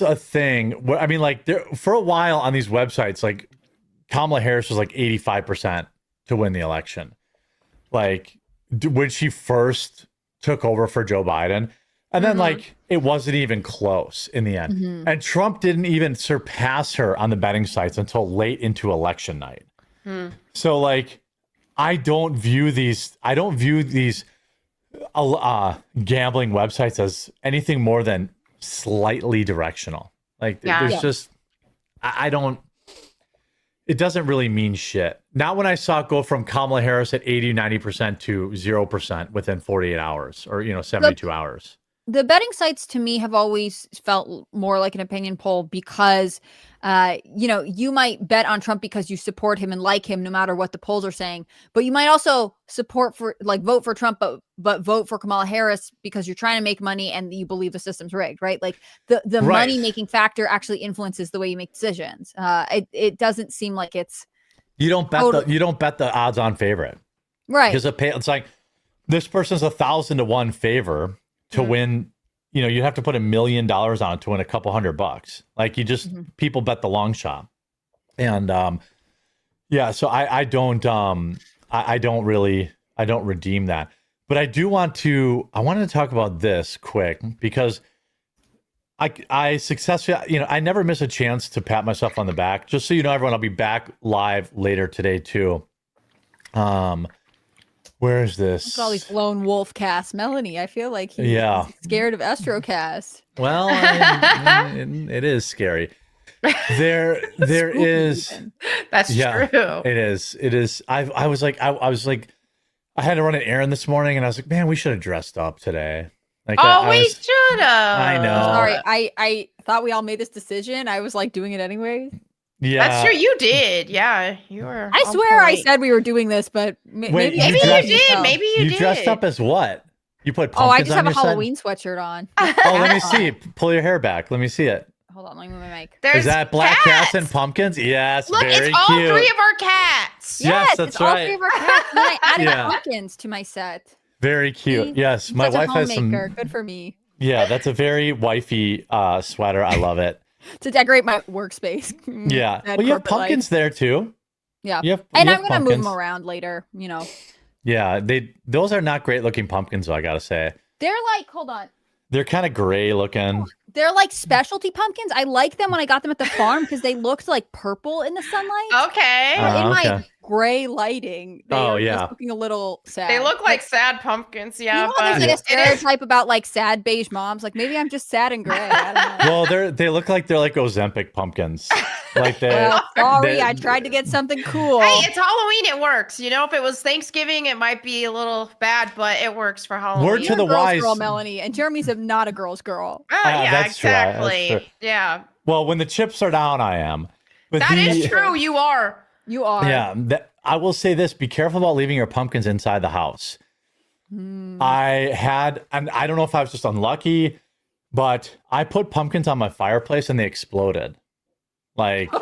a thing where I mean, like there for a while on these websites, like Kamala Harris was like 85% to win the election, like when she first took over for Joe Biden, and then like it wasn't even close in the end, and Trump didn't even surpass her on the betting sites until late into election night. So like, I don't view these gambling websites as anything more than slightly directional. Like there's just, I don't, it doesn't really mean shit. Not when I saw it go from Kamala Harris at 80, 90% to 0% within 48 hours or, 72 hours. The betting sites to me have always felt more like an opinion poll because, you might bet on Trump because you support him and like him no matter what the polls are saying. But you might also vote for Trump, but vote for Kamala Harris because you're trying to make money and you believe the system's rigged, right? Like the Right. money making factor actually influences the way you make decisions. It doesn't seem like it's You don't bet the odds on favorite. right. Because it's like this person's 1,000 to 1 favor to win. You have to put $1 million on it to win a couple $100. Like you just people bet the long shot, and so I don't redeem that. But I wanted to talk about this quick because I successfully I never miss a chance to pat myself on the back. Just so you know, everyone, I'll be back live later today too. Where is this? Look at all these lone wolf casts. Melanie, I feel like he's Yeah. scared of Estrocast. Well, it is scary. There is. That's true. It is. I was like, I had to run an errand this morning, and I was like, man, we should have dressed up today. Like, We should have. I know. Sorry, I thought we all made this decision. I was like doing it anyway. Yeah, That's true. You did. Yeah, you were. I on swear I point. said we were doing this, but maybe you Maybe you dressed- did. Maybe you did. dressed up as what? You put Oh, I pumpkins just have on a your side? Halloween sweatshirt on. Oh, let me see. Pull your hair back. Let me see it. Hold on, let me move my mic. There's Is that black cats and pumpkins? Yes, Look, very it's all cute. 3 of our cats. Yes, that's it's all right. 3 of our cats. And then I added Yeah. pumpkins to my set. Very cute. See? Yes, I'm my such a wife has some. homemaker. Good for me. Yeah, that's a very wifey sweater. I love it. To decorate my workspace. Yeah. Sad Well, you have corporate life. pumpkins there too. Yeah. You have, And you I'm have gonna move pumpkins. them around later. Yeah, those are not great looking pumpkins, though, I gotta say. They're like, hold on. They're kind of gray looking. They're like specialty pumpkins. I like them when I got them at the farm because they looked like purple in the sunlight. Okay. But in my okay. gray lighting, they Oh, are yeah. just looking a little sad. They look like sad pumpkins. You Yeah, know, but there's like a it is. stereotype about like sad beige moms. Like maybe I'm just sad and gray. I don't know. Well, they look like they're like Ozempic pumpkins. Like they. Well, sorry, they- I tried to get something cool. Hey, it's Halloween. It works. If it was Thanksgiving, it might be a little bad, but it works for Halloween. Word to You're the a girl's wise. girl, Melanie, and Jeremy's not a girl's girl. Yeah, that's true. That's exactly. true. Yeah. Well, when the chips are down, I am. But That is true. You are. You are. Yeah, I will say this: be careful about leaving your pumpkins inside the house. I had, and I don't know if I was just unlucky, but I put pumpkins on my fireplace and they exploded. Like,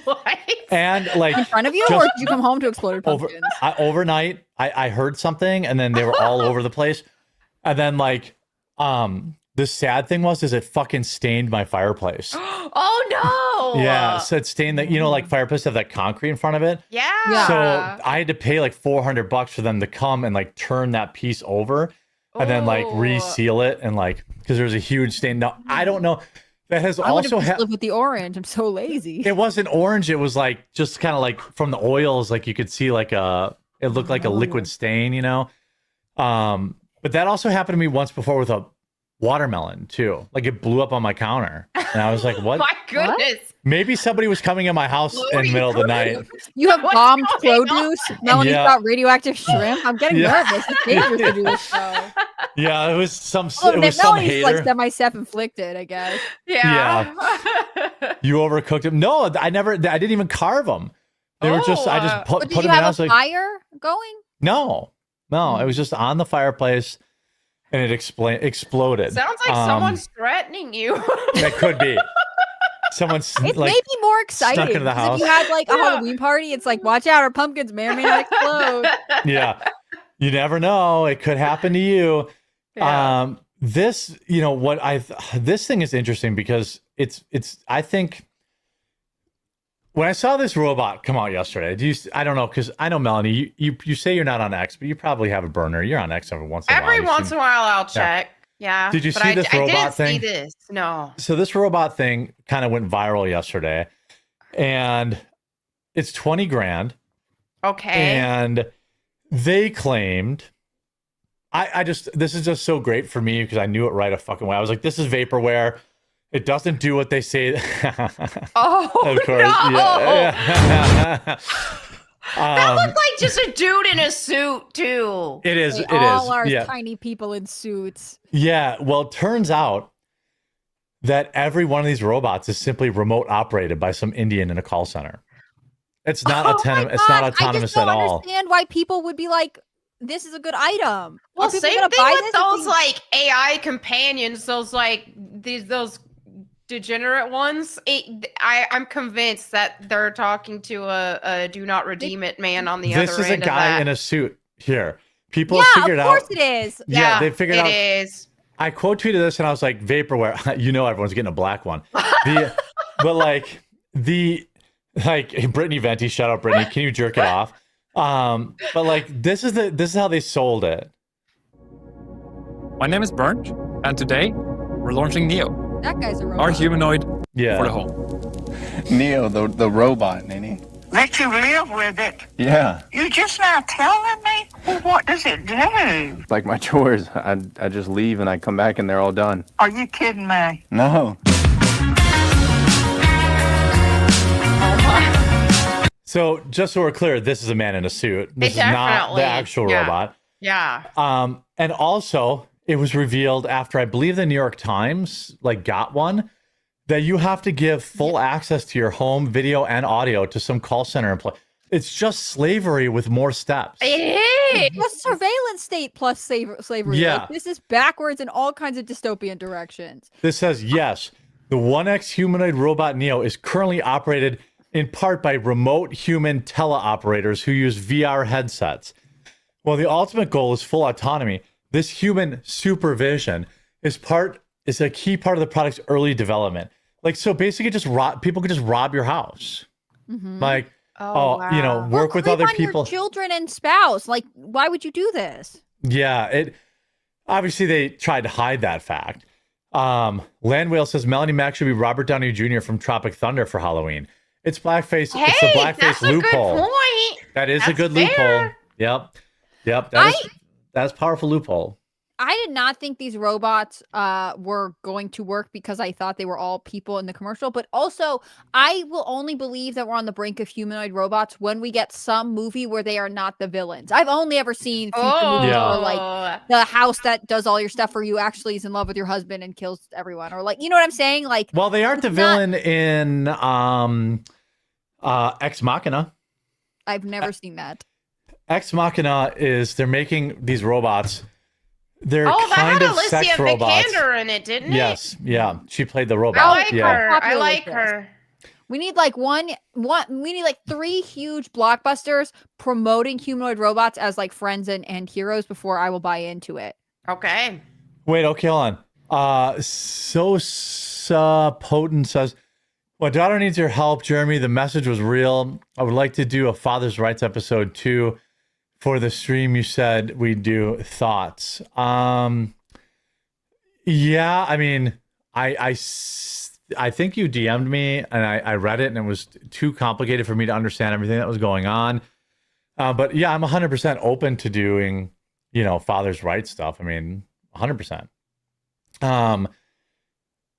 What? and like In front of you, just or did you come home to exploded pumpkins? overnight, I heard something and then they were all over the place. And then like, the sad thing was, is it fucking stained my fireplace. Oh no. Yeah, so it stained that, you know, like fireplace have that concrete in front of it. Yeah. So I had to pay like $400 for them to come and like turn that piece over and then like Oh. reseal it and like, because there's a huge stain. Now I don't know. That has I would also have just lived with the orange. I'm so lazy. it wasn't orange. It was like just kind of like from the oils, like you could see like it looked like a liquid stain, you know. But that also happened to me once before with a watermelon too. Like it blew up on my counter, and I was like, "What?" My goodness. Maybe somebody was coming in my house in the middle of the night. You have What's bombed going produce. Melanie's Yeah. got radioactive shrimp. I'm getting Yeah. nervous. It's dangerous to do this show. Yeah, it was some. Oh, it was some Melanie's like hater. semi-self-inflicted, I guess. Yeah. You overcooked them. No, I never. I didn't even carve them. They were just. I just put But did them you in. I have was a like, fire going? no, it was just on the fireplace, and it exploded. Sounds like someone's threatening you. That could be. Someone's It's like maybe more exciting. into the 'cause house. If you had like a Halloween party, it's like, watch out, our pumpkins may or may not explode. yeah. You never know. It could happen to you. Yeah. This, you know, this thing is interesting because it's I think when I saw this robot come out yesterday, I don't know, because I know Melanie, you say you're not on X, but you probably have a burner. You're on X every once in a while. Every You've once seen- in a while I'll check. Yeah. Did you but see I, this I robot didn't thing? see this. No. So this robot thing kind of went viral yesterday, and it's 20 grand. Okay. And they claimed, this is just so great for me because I knew it right a fucking way. I was like, this is vaporware. It doesn't do what they say. Oh, Of course. no. Yeah. That looked like just a dude in a suit, too. It is. They It all is. are Yeah. tiny people in suits. Yeah. Well, it turns out that every one of these robots is simply remote operated by some Indian in a call center. It's not Oh my autonomous. It's not God, autonomous I at just don't all. understand why people would be like, this is a good item. Well, Are people same gonna thing buy with this if those they- like AI companions. Those like those degenerate ones. I'm convinced that they're talking to a do not redeem it man on the This other is a end guy of that. in a suit here. People Yeah, have figured of out. course it is. Yeah, they figured it out. is. I quote tweeted this and I was like, vaporware. You know, everyone's getting a black one. But like Brittany Venti, shout out Brittany. Can you jerk it off? But like this is how they sold it. My name is Bernd, and today we're launching Neo, That guy's a robot. our humanoid for the Yeah. home. Neo, the robot, Nini. Let you live with it. Yeah. You just not telling me? Well, what does it do? Like my chores, I just leave and I come back and they're all done. Are you kidding me? No. So just so we're clear, this is a man in a suit. This is not definitely- the actual yeah. robot. Yeah. And also it was revealed after I believe the New York Times like got one that you have to give full access to your home video and audio to some call center employee. It's just slavery with more steps. It is. A surveillance state plus slavery. Yeah. Like, this is backwards in all kinds of dystopian directions. This says, yes, the 1X humanoid robot Neo is currently operated in part by remote human teleoperators who use VR headsets. While the ultimate goal is full autonomy, this human supervision is a key part of the product's early development. Like, so basically people could just rob your house. Like, you know, wow. work Or with creep other on your people. children and spouse. Like, why would you do this? Yeah, it obviously they tried to hide that fact. Landwhale says Melanie Mac should be Robert Downey Jr. from Tropic Thunder for Halloween. It's blackface. Hey, it's a blackface that's loophole. a good point. That is a That's good fair. loophole. Yep. That's powerful loophole. I did not think these robots were going to work because I thought they were all people in the commercial. But also, I will only believe that we're on the brink of humanoid robots when we get some movie where they are not the villains. I've only ever seen future movies Yeah. where, like, the house that does all your stuff for you actually is in love with your husband and kills everyone. Or, like, you know what I'm saying? Like, Well, they aren't the it's not- villain in Ex Machina. I've never seen that. Ex Machina is they're making these robots. They're that kind had of sex Alicia robots. Vikander in it, didn't it? Yes, yeah, she played the robot. I like yeah. her. I Popular like with her. We need like we need like 3 huge blockbusters promoting humanoid robots as like friends and heroes before I will buy into it. Okay. Wait, okay, hold on. Sosa Potent says, my daughter needs your help, Jeremy. The message was real. I would like to do a father's rights episode too. For the stream, you said we do thoughts. Yeah, I mean, I think you DM'd me and I read it and it was too complicated for me to understand everything that was going on. But yeah, I'm 100% open to doing, father's rights stuff. I mean, 100%.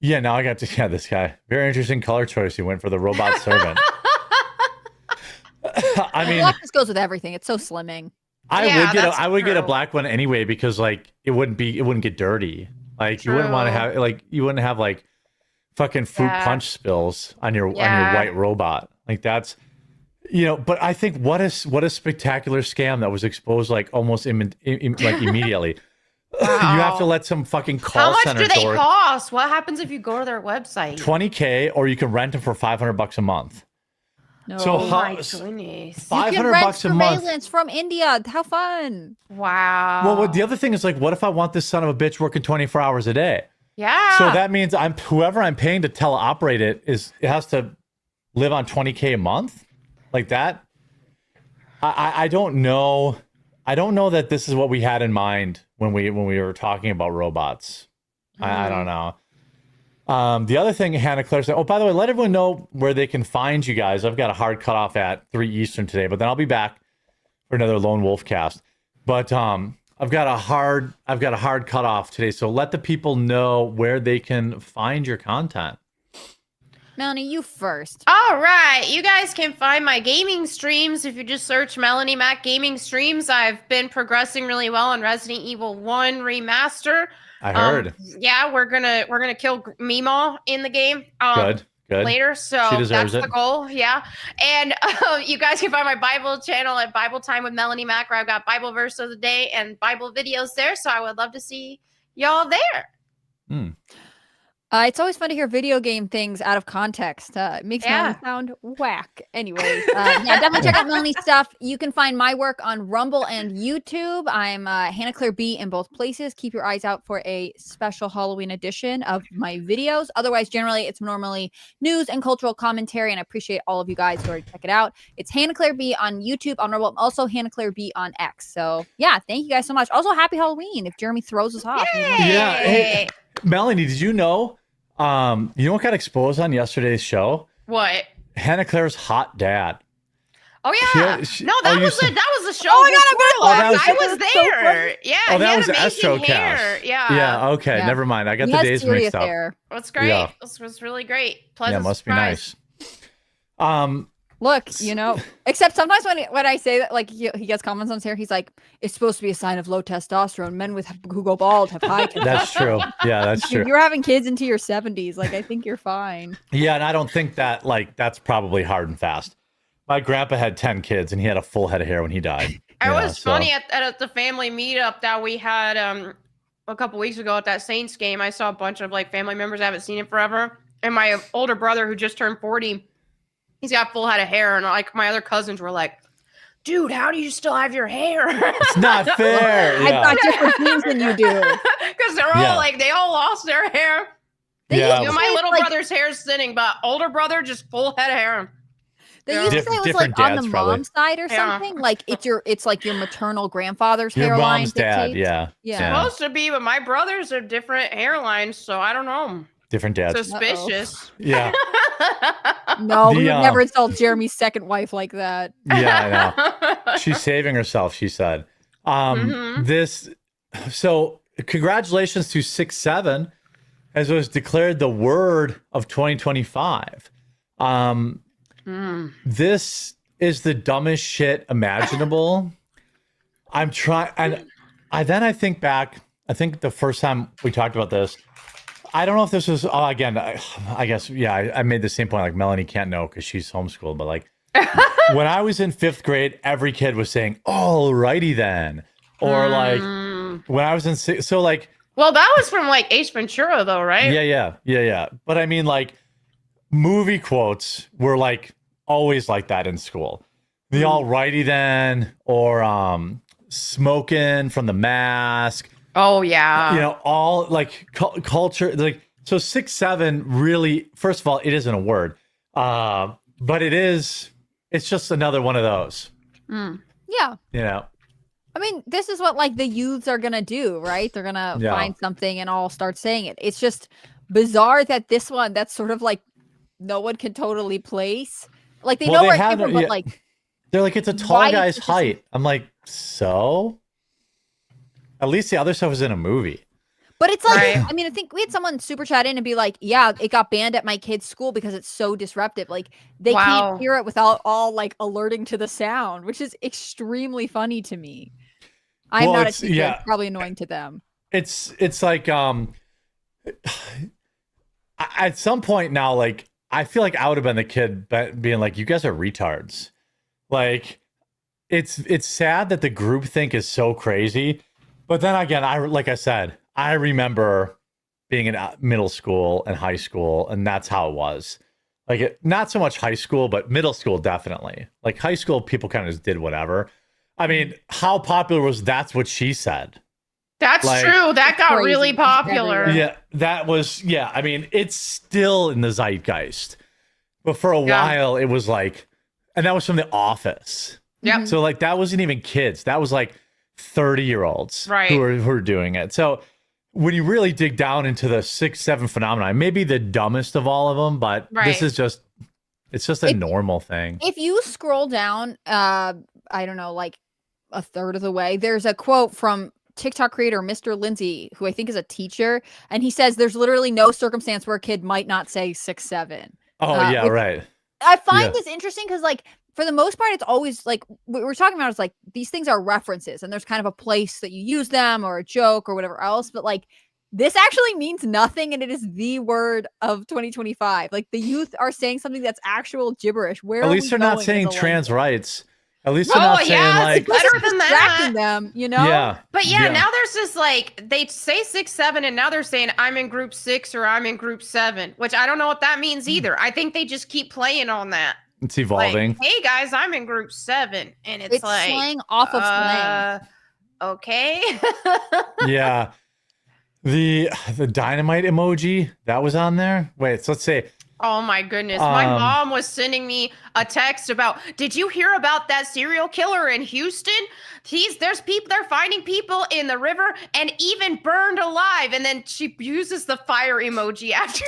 Yeah, now I got to, this guy, very interesting color choice. He went for the robot servant. I mean, black just goes with everything. It's so slimming. I would get a black one anyway, because like, it wouldn't get dirty. Like you wouldn't want to have, like, you wouldn't have like fucking fruit punch spills on your white robot. Like that's, but I think what a spectacular scam that was exposed like almost like immediately. Wow. You have to let some fucking call center. How much do they cost? What happens if you go to their website? $20,000, or you can rent them for $500 a month. No, so my goodness. $500 a month surveillance from India. How fun! Wow. Well, the other thing is like, what if I want this son of a bitch working 24 hours a day? Yeah. So that means whoever I'm paying to teleoperate it has to live on $20,000 a month, like that. I don't know. I don't know that this is what we had in mind when we were talking about robots. I don't know. The other thing Hannah Claire said, oh, by the way, let everyone know where they can find you guys. I've got a hard cutoff at 3 Eastern today, but then I'll be back for another Lone Wolf cast. But I've got a hard cutoff today. So let the people know where they can find your content. Melanie, you first. All right. You guys can find my gaming streams if you just search Melanie Mac Gaming Streams. I've been progressing really well on Resident Evil 1 Remaster. I heard. Yeah, we're gonna kill Mima in the game. Good. Later, so She deserves that's it. the goal. Yeah, and you guys can find my Bible channel at Bible Time with Melanie Mac, where I've got Bible verse of the day and Bible videos there. So I would love to see y'all there. It's always fun to hear video game things out of context. It makes Melanie sound whack. Anyways, definitely check out Melanie's stuff. You can find my work on Rumble and YouTube. I'm Hannah Claire B in both places. Keep your eyes out for a special Halloween edition of my videos. Otherwise, generally, it's normally news and cultural commentary, and I appreciate all of you guys who are check it out. It's Hannah Claire B on YouTube, on Rumble, also Hannah Claire B on X. So, yeah, thank you guys so much. Also, happy Halloween if Jeremy throws us off. Yeah. Hey, Melanie, did you know? You know what got exposed on yesterday's show? What? Hannah Claire's hot dad. Oh yeah, that was the show. Oh my God, I was there. Yeah, Oh, that he was had the amazing Astrocast. hair. Yeah. Yeah. Okay. Yeah. Never mind. I got He the has days serious mixed up. hair. That's great. Yeah. This was really great. Yeah, Pleasant must be surprise. nice. Look, except sometimes when I say that, like he gets comments on his hair, he's like, it's supposed to be a sign of low testosterone. Men who go bald have high testosterone. That's true. Yeah, that's true. You're having kids into your 70s. Like, I think you're fine. Yeah, and I don't think that that's probably hard and fast. My grandpa had 10 kids, and he had a full head of hair when he died. It was funny at the family meetup that we had a couple weeks ago at that Saints game. I saw a bunch of like family members I haven't seen in forever, and my older brother who just turned 40. He's got full head of hair, and like my other cousins were like, "Dude, how do you still have your hair?" It's not fair. I've got different genes than you do. Because they're all like, they all lost their hair. My little brother's hair is thinning, but older brother just full head of hair. They used to say it was like on the mom's side or Yeah. something. Like it's like your maternal grandfather's Your hairline. mom's dad. dictates. Yeah. Supposed to be, but my brothers are different hairlines, so I don't know. Different dads. Suspicious. Yeah. No, we would never insult Jeremy's second wife like that. Yeah, I know. She's saving herself, she said. So congratulations to 6-7, as it was declared the word of 2025. This is the dumbest shit imaginable. I'm trying, and I think back, I think the first time we talked about this, I don't know if this was, again, I guess, yeah, I made the same point, like Melanie can't know because she's homeschooled, but like, when I was in 5th grade, every kid was saying, "Alrighty then," or like when I was in so like. Well, that was from like Ace Ventura, though, right? Yeah. But I mean, like, movie quotes were like always like that in school. The "alrighty then," or "smoking" from The Mask. Oh yeah. You know, all like culture. Like, so 6, 7 really. First of all, it isn't a word, but it is. It's just another one of those. Yeah. You know. I mean, this is what like the youths are gonna do, right? They're gonna find something and all start saying it. It's just bizarre that this one that's sort of like no one can totally place. Like they know where it came from, but like they're like, it's a tall guy's height. I'm like, so? At least the other stuff was in a movie. But it's like, I mean, I think we had someone super chat in and be like, yeah, it got banned at my kid's school because it's so disruptive. Like they can't hear it without all like alerting to the sound, which is extremely funny to me. I'm not a teacher. It's probably annoying to them. It's like at some point now, like I feel like I would have been the kid being like, you guys are retards. Like it's sad that the groupthink is so crazy. But then again, like I said, I remember being in middle school and high school, and that's how it was. Like not so much high school, but middle school definitely. Like high school, people kind of just did whatever. I mean, how popular was "That's What She Said"? That's true. That got really popular. Yeah, that was, I mean, it's still in the zeitgeist. But for a while, it was like, and that was from The Office. Yeah. So like, that wasn't even kids. That was like 30-year-olds who were doing it. So when you really dig down into the 6, 7 phenomenon, maybe the dumbest of all of them, but this is just, it's just a normal thing. If you scroll down, I don't know, like a third of the way, there's a quote from TikTok creator Mr. Lindsay, who I think is a teacher, and he says there's literally no circumstance where a kid might not say 6, 7. Oh, right. I find this interesting because, like, for the most part, it's always like what we're talking about is like these things are references, and there's kind of a place that you use them or a joke or whatever else. But like this actually means nothing, and it is the word of 2025. Like the youth are saying something that's actual gibberish. Where at least they're not saying trans rights. At least they're not saying like better than that. Them, you know? Yeah. But now there's this like they say 6, 7, and now they're saying I'm in group 6 or I'm in group 7, which I don't know what that means either. I think they just keep playing on that. It's evolving. Like, hey guys, I'm in group 7, and it's like slang off of slang. Okay. Yeah. The dynamite emoji that was on there. Wait, so let's see. Oh my goodness. My mom was sending me a text about, did you hear about that serial killer in Houston? There's people, they're finding people in the river and even burned alive. And then she uses the fire emoji after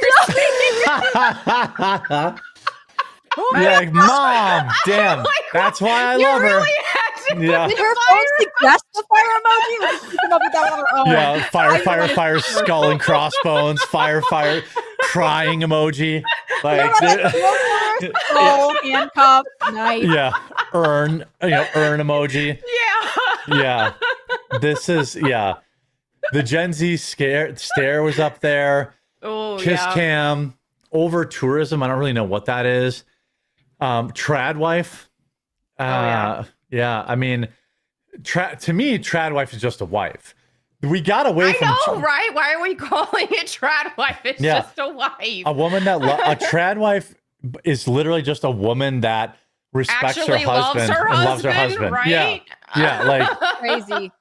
You're like, Mom, damn, that's why I love her. Yeah. Did her phone suggest the fire emoji? Or did she come up with that on her own? Yeah, fire, skull and crossbones, fire, crying emoji. Like, skull, handcuff, knife. Yeah, urn emoji. Yeah. This is, the Gen Z stare was up there. Oh, Kiss cam, over tourism. I don't really know what that is. Trad wife. Yeah, I mean, to me, trad wife is just a wife. We got away from. I know, right? Why are we calling it trad wife? It's just a wife. A woman that a trad wife is literally just a woman that respects her husband and loves her husband. Right? Yeah, like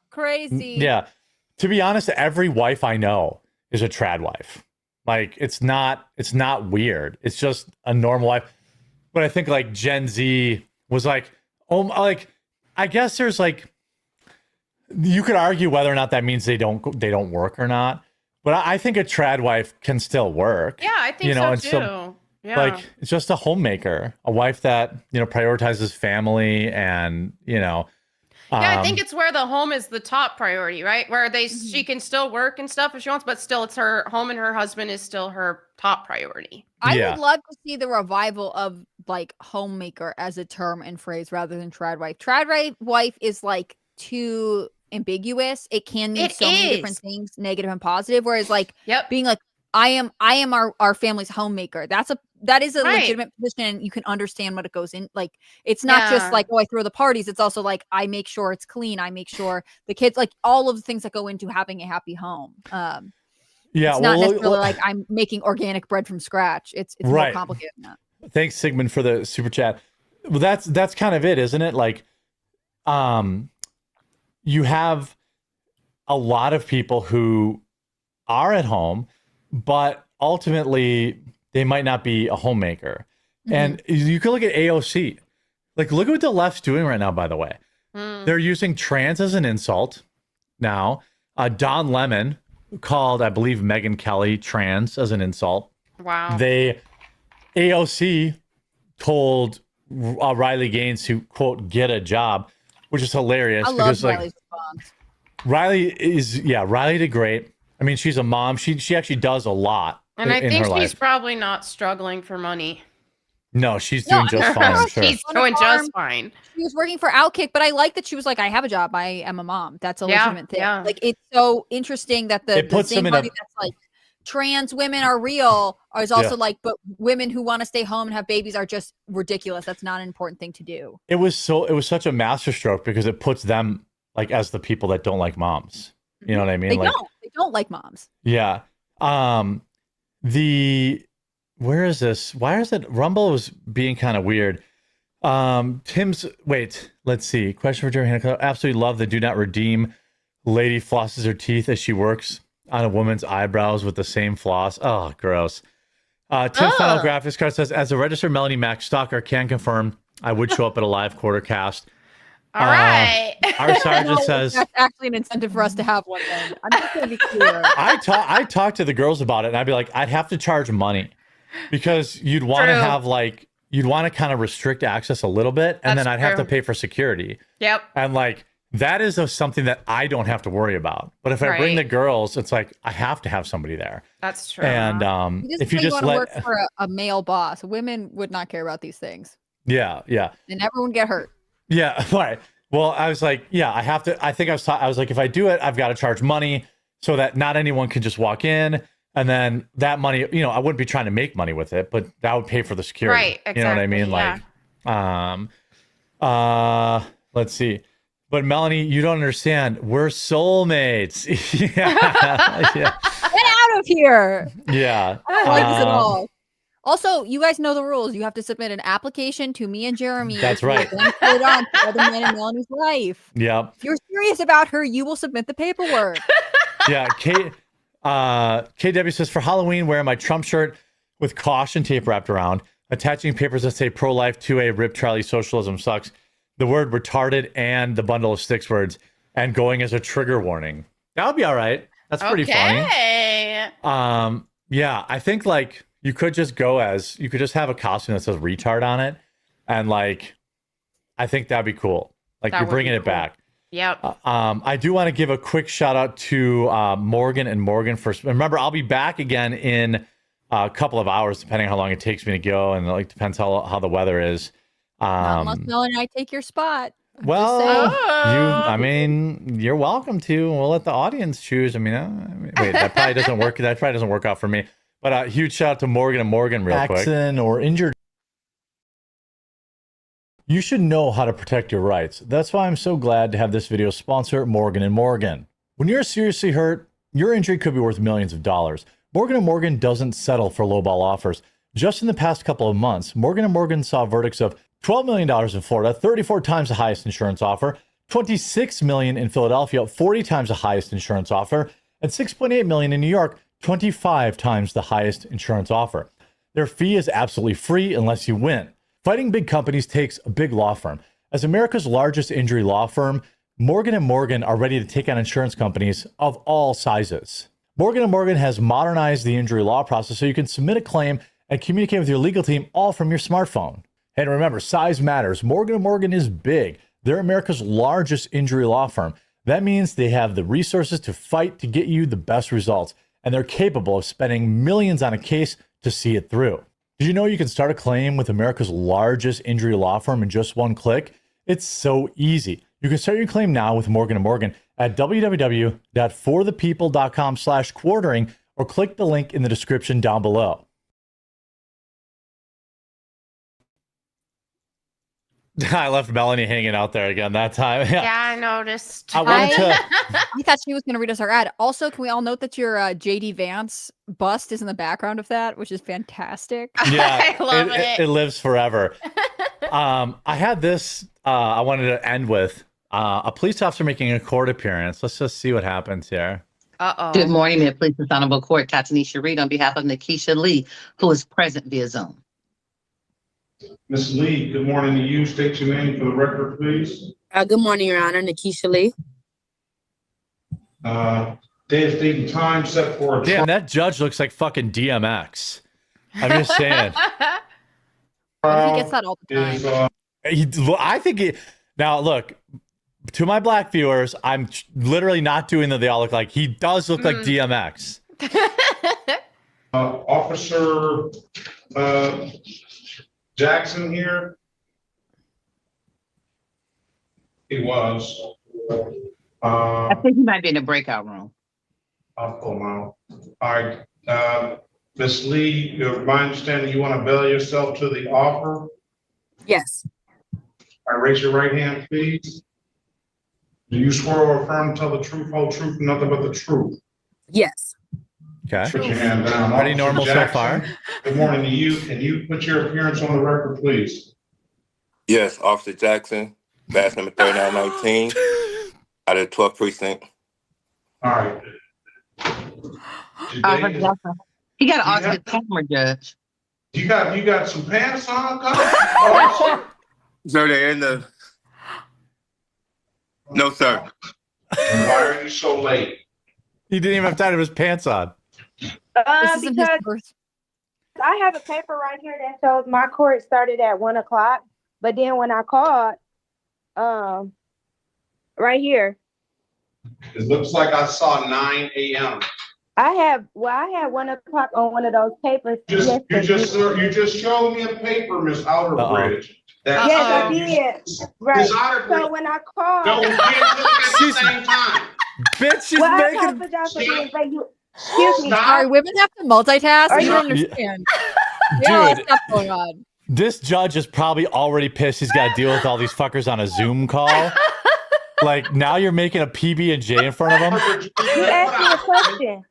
crazy. Yeah, to be honest, every wife I know is a trad wife. Like it's not weird. It's just a normal wife. But I think like Gen Z was like, I guess there's like, you could argue whether or not that means they don't work or not. But I think a trad wife can still work. Yeah, I think so too. Yeah. Like it's just a homemaker, a wife that, prioritizes family and, yeah, I think it's where the home is the top priority, right? Where she can still work and stuff if she wants, but still it's her home and her husband is still her top priority. I would love to see the revival of like homemaker as a term and phrase rather than trad wife. Trad wife is like too ambiguous. It can mean so many different things, negative and positive. Whereas like being like, I am our family's homemaker. That's that is a Right. legitimate position, and you can understand what it goes in. Like, it's not just Yeah. like, oh, I throw the parties. It's also like, I make sure it's clean. I make sure the kids, like all of the things that go into having a happy home. Yeah, It's not well, necessarily like I'm making organic bread from scratch. It's more Right. complicated than that. Thanks, Sigmund, for the super chat. Well, that's kind of it, isn't it? Like, you have a lot of people who are at home, but ultimately they might not be a homemaker. And you can look at AOC. Like, look at what the left's doing right now, by the way. They're using trans as an insult now. Don Lemon called, I believe, Megyn Kelly trans as an insult. Wow. AOC told Riley Gaines to, quote, get a job, which is hilarious. I love because Riley's response. Riley did great. I mean, she's a mom. She actually does a lot And I in think her she's life. probably not struggling for money. No, she's doing just fine, I'm sure. She's doing just fine. She was working for Outkick, but I like that she was like, I have a job. I am a mom. That's a Yeah, legitimate thing. yeah. Like, it's so interesting that the puts same them in a- party that's like trans women are real is also Yeah. like, but women who want to stay home and have babies are just ridiculous. That's not an important thing to do. It was such a masterstroke because it puts them like as the people that don't like moms. You know what I mean? They like, don't like moms. yeah. Where is this? Why is it? Rumble was being kind of weird. Let's see. Question for Jerry Hancock. Absolutely love the do not redeem. Lady flosses her teeth as she works on a woman's eyebrows with the same floss. Oh, gross. Tim Final Graphics card says, as a registered Melanie Mac stalker, can confirm I would show up at a live quarter cast. All right. Our sergeant says, That's actually an incentive for us to have one then. I'm just going to be clear. I talk to the girls about it, and I'd be like, I'd have to charge money because you'd want to True. have you'd want to kind of restrict access a little bit, and That's then I'd have to true. pay for security. Yep. And that is something that I don't have to worry about. But if I bring Right. the girls, it's like I have to have somebody there. That's true. And This if is you how just want to let, work for a male boss. Women would not care about these things. yeah, And everyone get hurt. yeah, right. Well, I was like, yeah, I have to. I think I was like, if I do it, I've got to charge money so that not anyone can just walk in. And then that money, I wouldn't be trying to make money with it, but that would pay for the security. Right, You know what I mean? exactly, Let's see. But Melanie, you don't understand. We're soulmates. yeah. Get out of here. Yeah. I don't like this at all. Also, you guys know the rules. You have to submit an application to me and Jeremy. That's if you right. are going to put it on to other men in Melanie's life. Yep. If you're serious about her, you will submit the paperwork. Yeah. KW says, for Halloween, wearing my Trump shirt with caution tape wrapped around, attaching papers that say pro-life to a Rip Charlie socialism sucks, the word retarded and the bundle of sticks words, and going as a trigger warning. That would be all right. That's pretty funny. Yeah, I think you could just you could just have a costume that says retard on it. And I think that'd be cool. That You're would bringing be it cool. back. Yep. I do want to give a quick shout out to Morgan and Morgan first. Remember, I'll be back again in a couple of hours, depending on how long it takes me to go, and depends how the weather is. Unless Melanie and I take your spot. I'm just Well, saying. you're welcome to. We'll let the audience choose. Wait, that probably doesn't work. That probably doesn't work out for me. But huge shout out to Morgan and Morgan, real quick. Accident or injured. You should know how to protect your rights. That's why I'm so glad to have this video sponsor Morgan and Morgan. When you're seriously hurt, your injury could be worth millions of dollars. Morgan & Morgan doesn't settle for lowball offers. Just in the past couple of months, Morgan & Morgan saw verdicts of $12 million in Florida, 34 times the highest insurance offer, $26 million in Philadelphia, 40 times the highest insurance offer, and $6.8 million in New York, 25 times the highest insurance offer. Their fee is absolutely free unless you win. Fighting big companies takes a big law firm. As America's largest injury law firm, Morgan & Morgan are ready to take on insurance companies of all sizes. Morgan & Morgan has modernized the injury law process so you can submit a claim and communicate with your legal team all from your smartphone. And remember, size matters. Morgan & Morgan is big. They're America's largest injury law firm. That means they have the resources to fight to get you the best results, and they're capable of spending millions on a case to see it through. Did you know you can start a claim with America's largest injury law firm in just one click? It's so easy. You can start your claim now with Morgan & Morgan at www.forthepeople.com/quartering or click the link in the description down below. I left Melanie hanging out there again that time. Yeah, I noticed. I wanted to. I thought she was going to read us our ad. Also, can we all note that your JD Vance bust is in the background of that, which is fantastic. Yeah, I love it. It lives forever. I had this. I wanted to end with a police officer making a court appearance. Let's just see what happens here. Uh-oh. Good morning, Mayor Police Honorable Court. Tatanisha Reed on behalf of Nikisha Lee, who is present via Zoom. Ms. Lee, good morning to you. State your name for the record, please. Good morning, Your Honor. Nikisha Lee. Day, date, and time set for a Damn, that judge looks like fucking DMX. I'm just saying. He gets that all the time. I think he. Now, look, to my black viewers, I'm literally not doing that. They all look like he does look like DMX. Officer Jackson here. He was. I think he might be in the breakout room. I'll pull him out. All right. Ms. Lee, my understanding, you want to bail yourself to the offer? Yes. All right, raise your right hand, please. Do you swear or affirm to tell the truth, whole truth, and nothing but the truth? Yes. Okay. Put your hand down. Pretty Officer normal so Jackson, far. Good morning to you. Can you put your appearance on the record, please? Yes, Officer Jackson, badge number 3919, out of the 12th precinct. All right. Today, He got an Oscar camera, Judge. you got some pants on? Oh, Sir, they're in the. No, sir. why are you so late? He didn't even have time to have his pants on. This isn't his birth. I have a paper right here that shows my court started at 1 o'clock, but then when I called, right here, It looks like I saw 9 a.m. I had 1 o'clock on one of those papers. You just showed me a paper, Miss Outerbridge. That Yes, I did. Right. Miss Outerbridge. So when I called, No, we can't do it at the same time. Bitch, she's well, I making. apologize for being late. Excuse me. Sorry, women have to multitask. Are You you- don't understand. They all have Dude. stuff going on. This judge is probably already pissed. He's got to deal with all these fuckers on a Zoom call. Like now, you're making a PB and J in front of him. You asked me a question.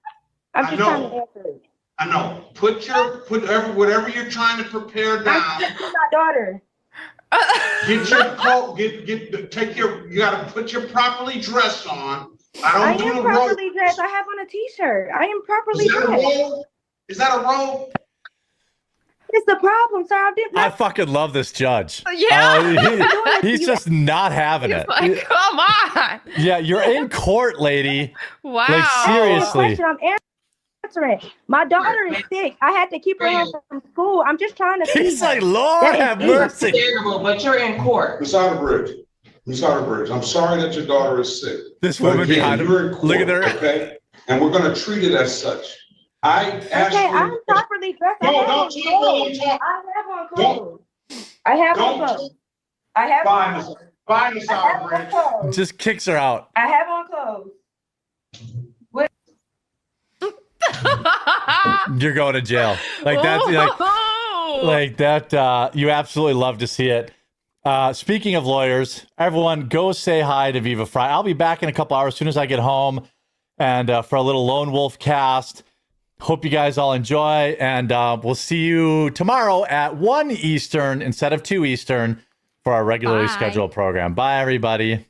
I'm just trying to answer it. I know. Put whatever you're trying to prepare down. I'm texting my daughter. Get your coat. You gotta put your properly dressed on. I don't do am the robe. properly dressed. I have on a t-shirt. I am properly Is that a dressed. robe? Is that a robe? It's the problem, sir. I didn't. I fucking love this judge. Yeah. He's just not having He's it. like, come on. Yeah, you're in court, lady. Wow. Like seriously. I'm answering. My daughter is sick. I had to keep her home from school. I'm just trying to. He's feed her. like, Lord That is have it. mercy. But you're in court. Miss Outerbridge, I'm sorry that your daughter is sick. This But woman again, behind him. you're in court, Look at her. Okay, and we're gonna treat it as such. I asked Okay, you. I'm properly dressed. No, I have don't on talk, clothes. don't talk. I have on Don't- clothes. I have on Don't. clothes. I have Fine, on Miss. clothes. Fine, Miss I have on Outerbridge. clothes. Just kicks her out. I have on clothes. You're going to jail. Like that's like that. You absolutely love to see it. Speaking of lawyers, everyone go say hi to Viva Fry. I'll be back in a couple hours as soon as I get home, and for a little Lone Wolf cast. Hope you guys all enjoy, and we'll see you tomorrow at 1 Eastern instead of 2 Eastern for our regularly Bye. scheduled program. Bye, everybody.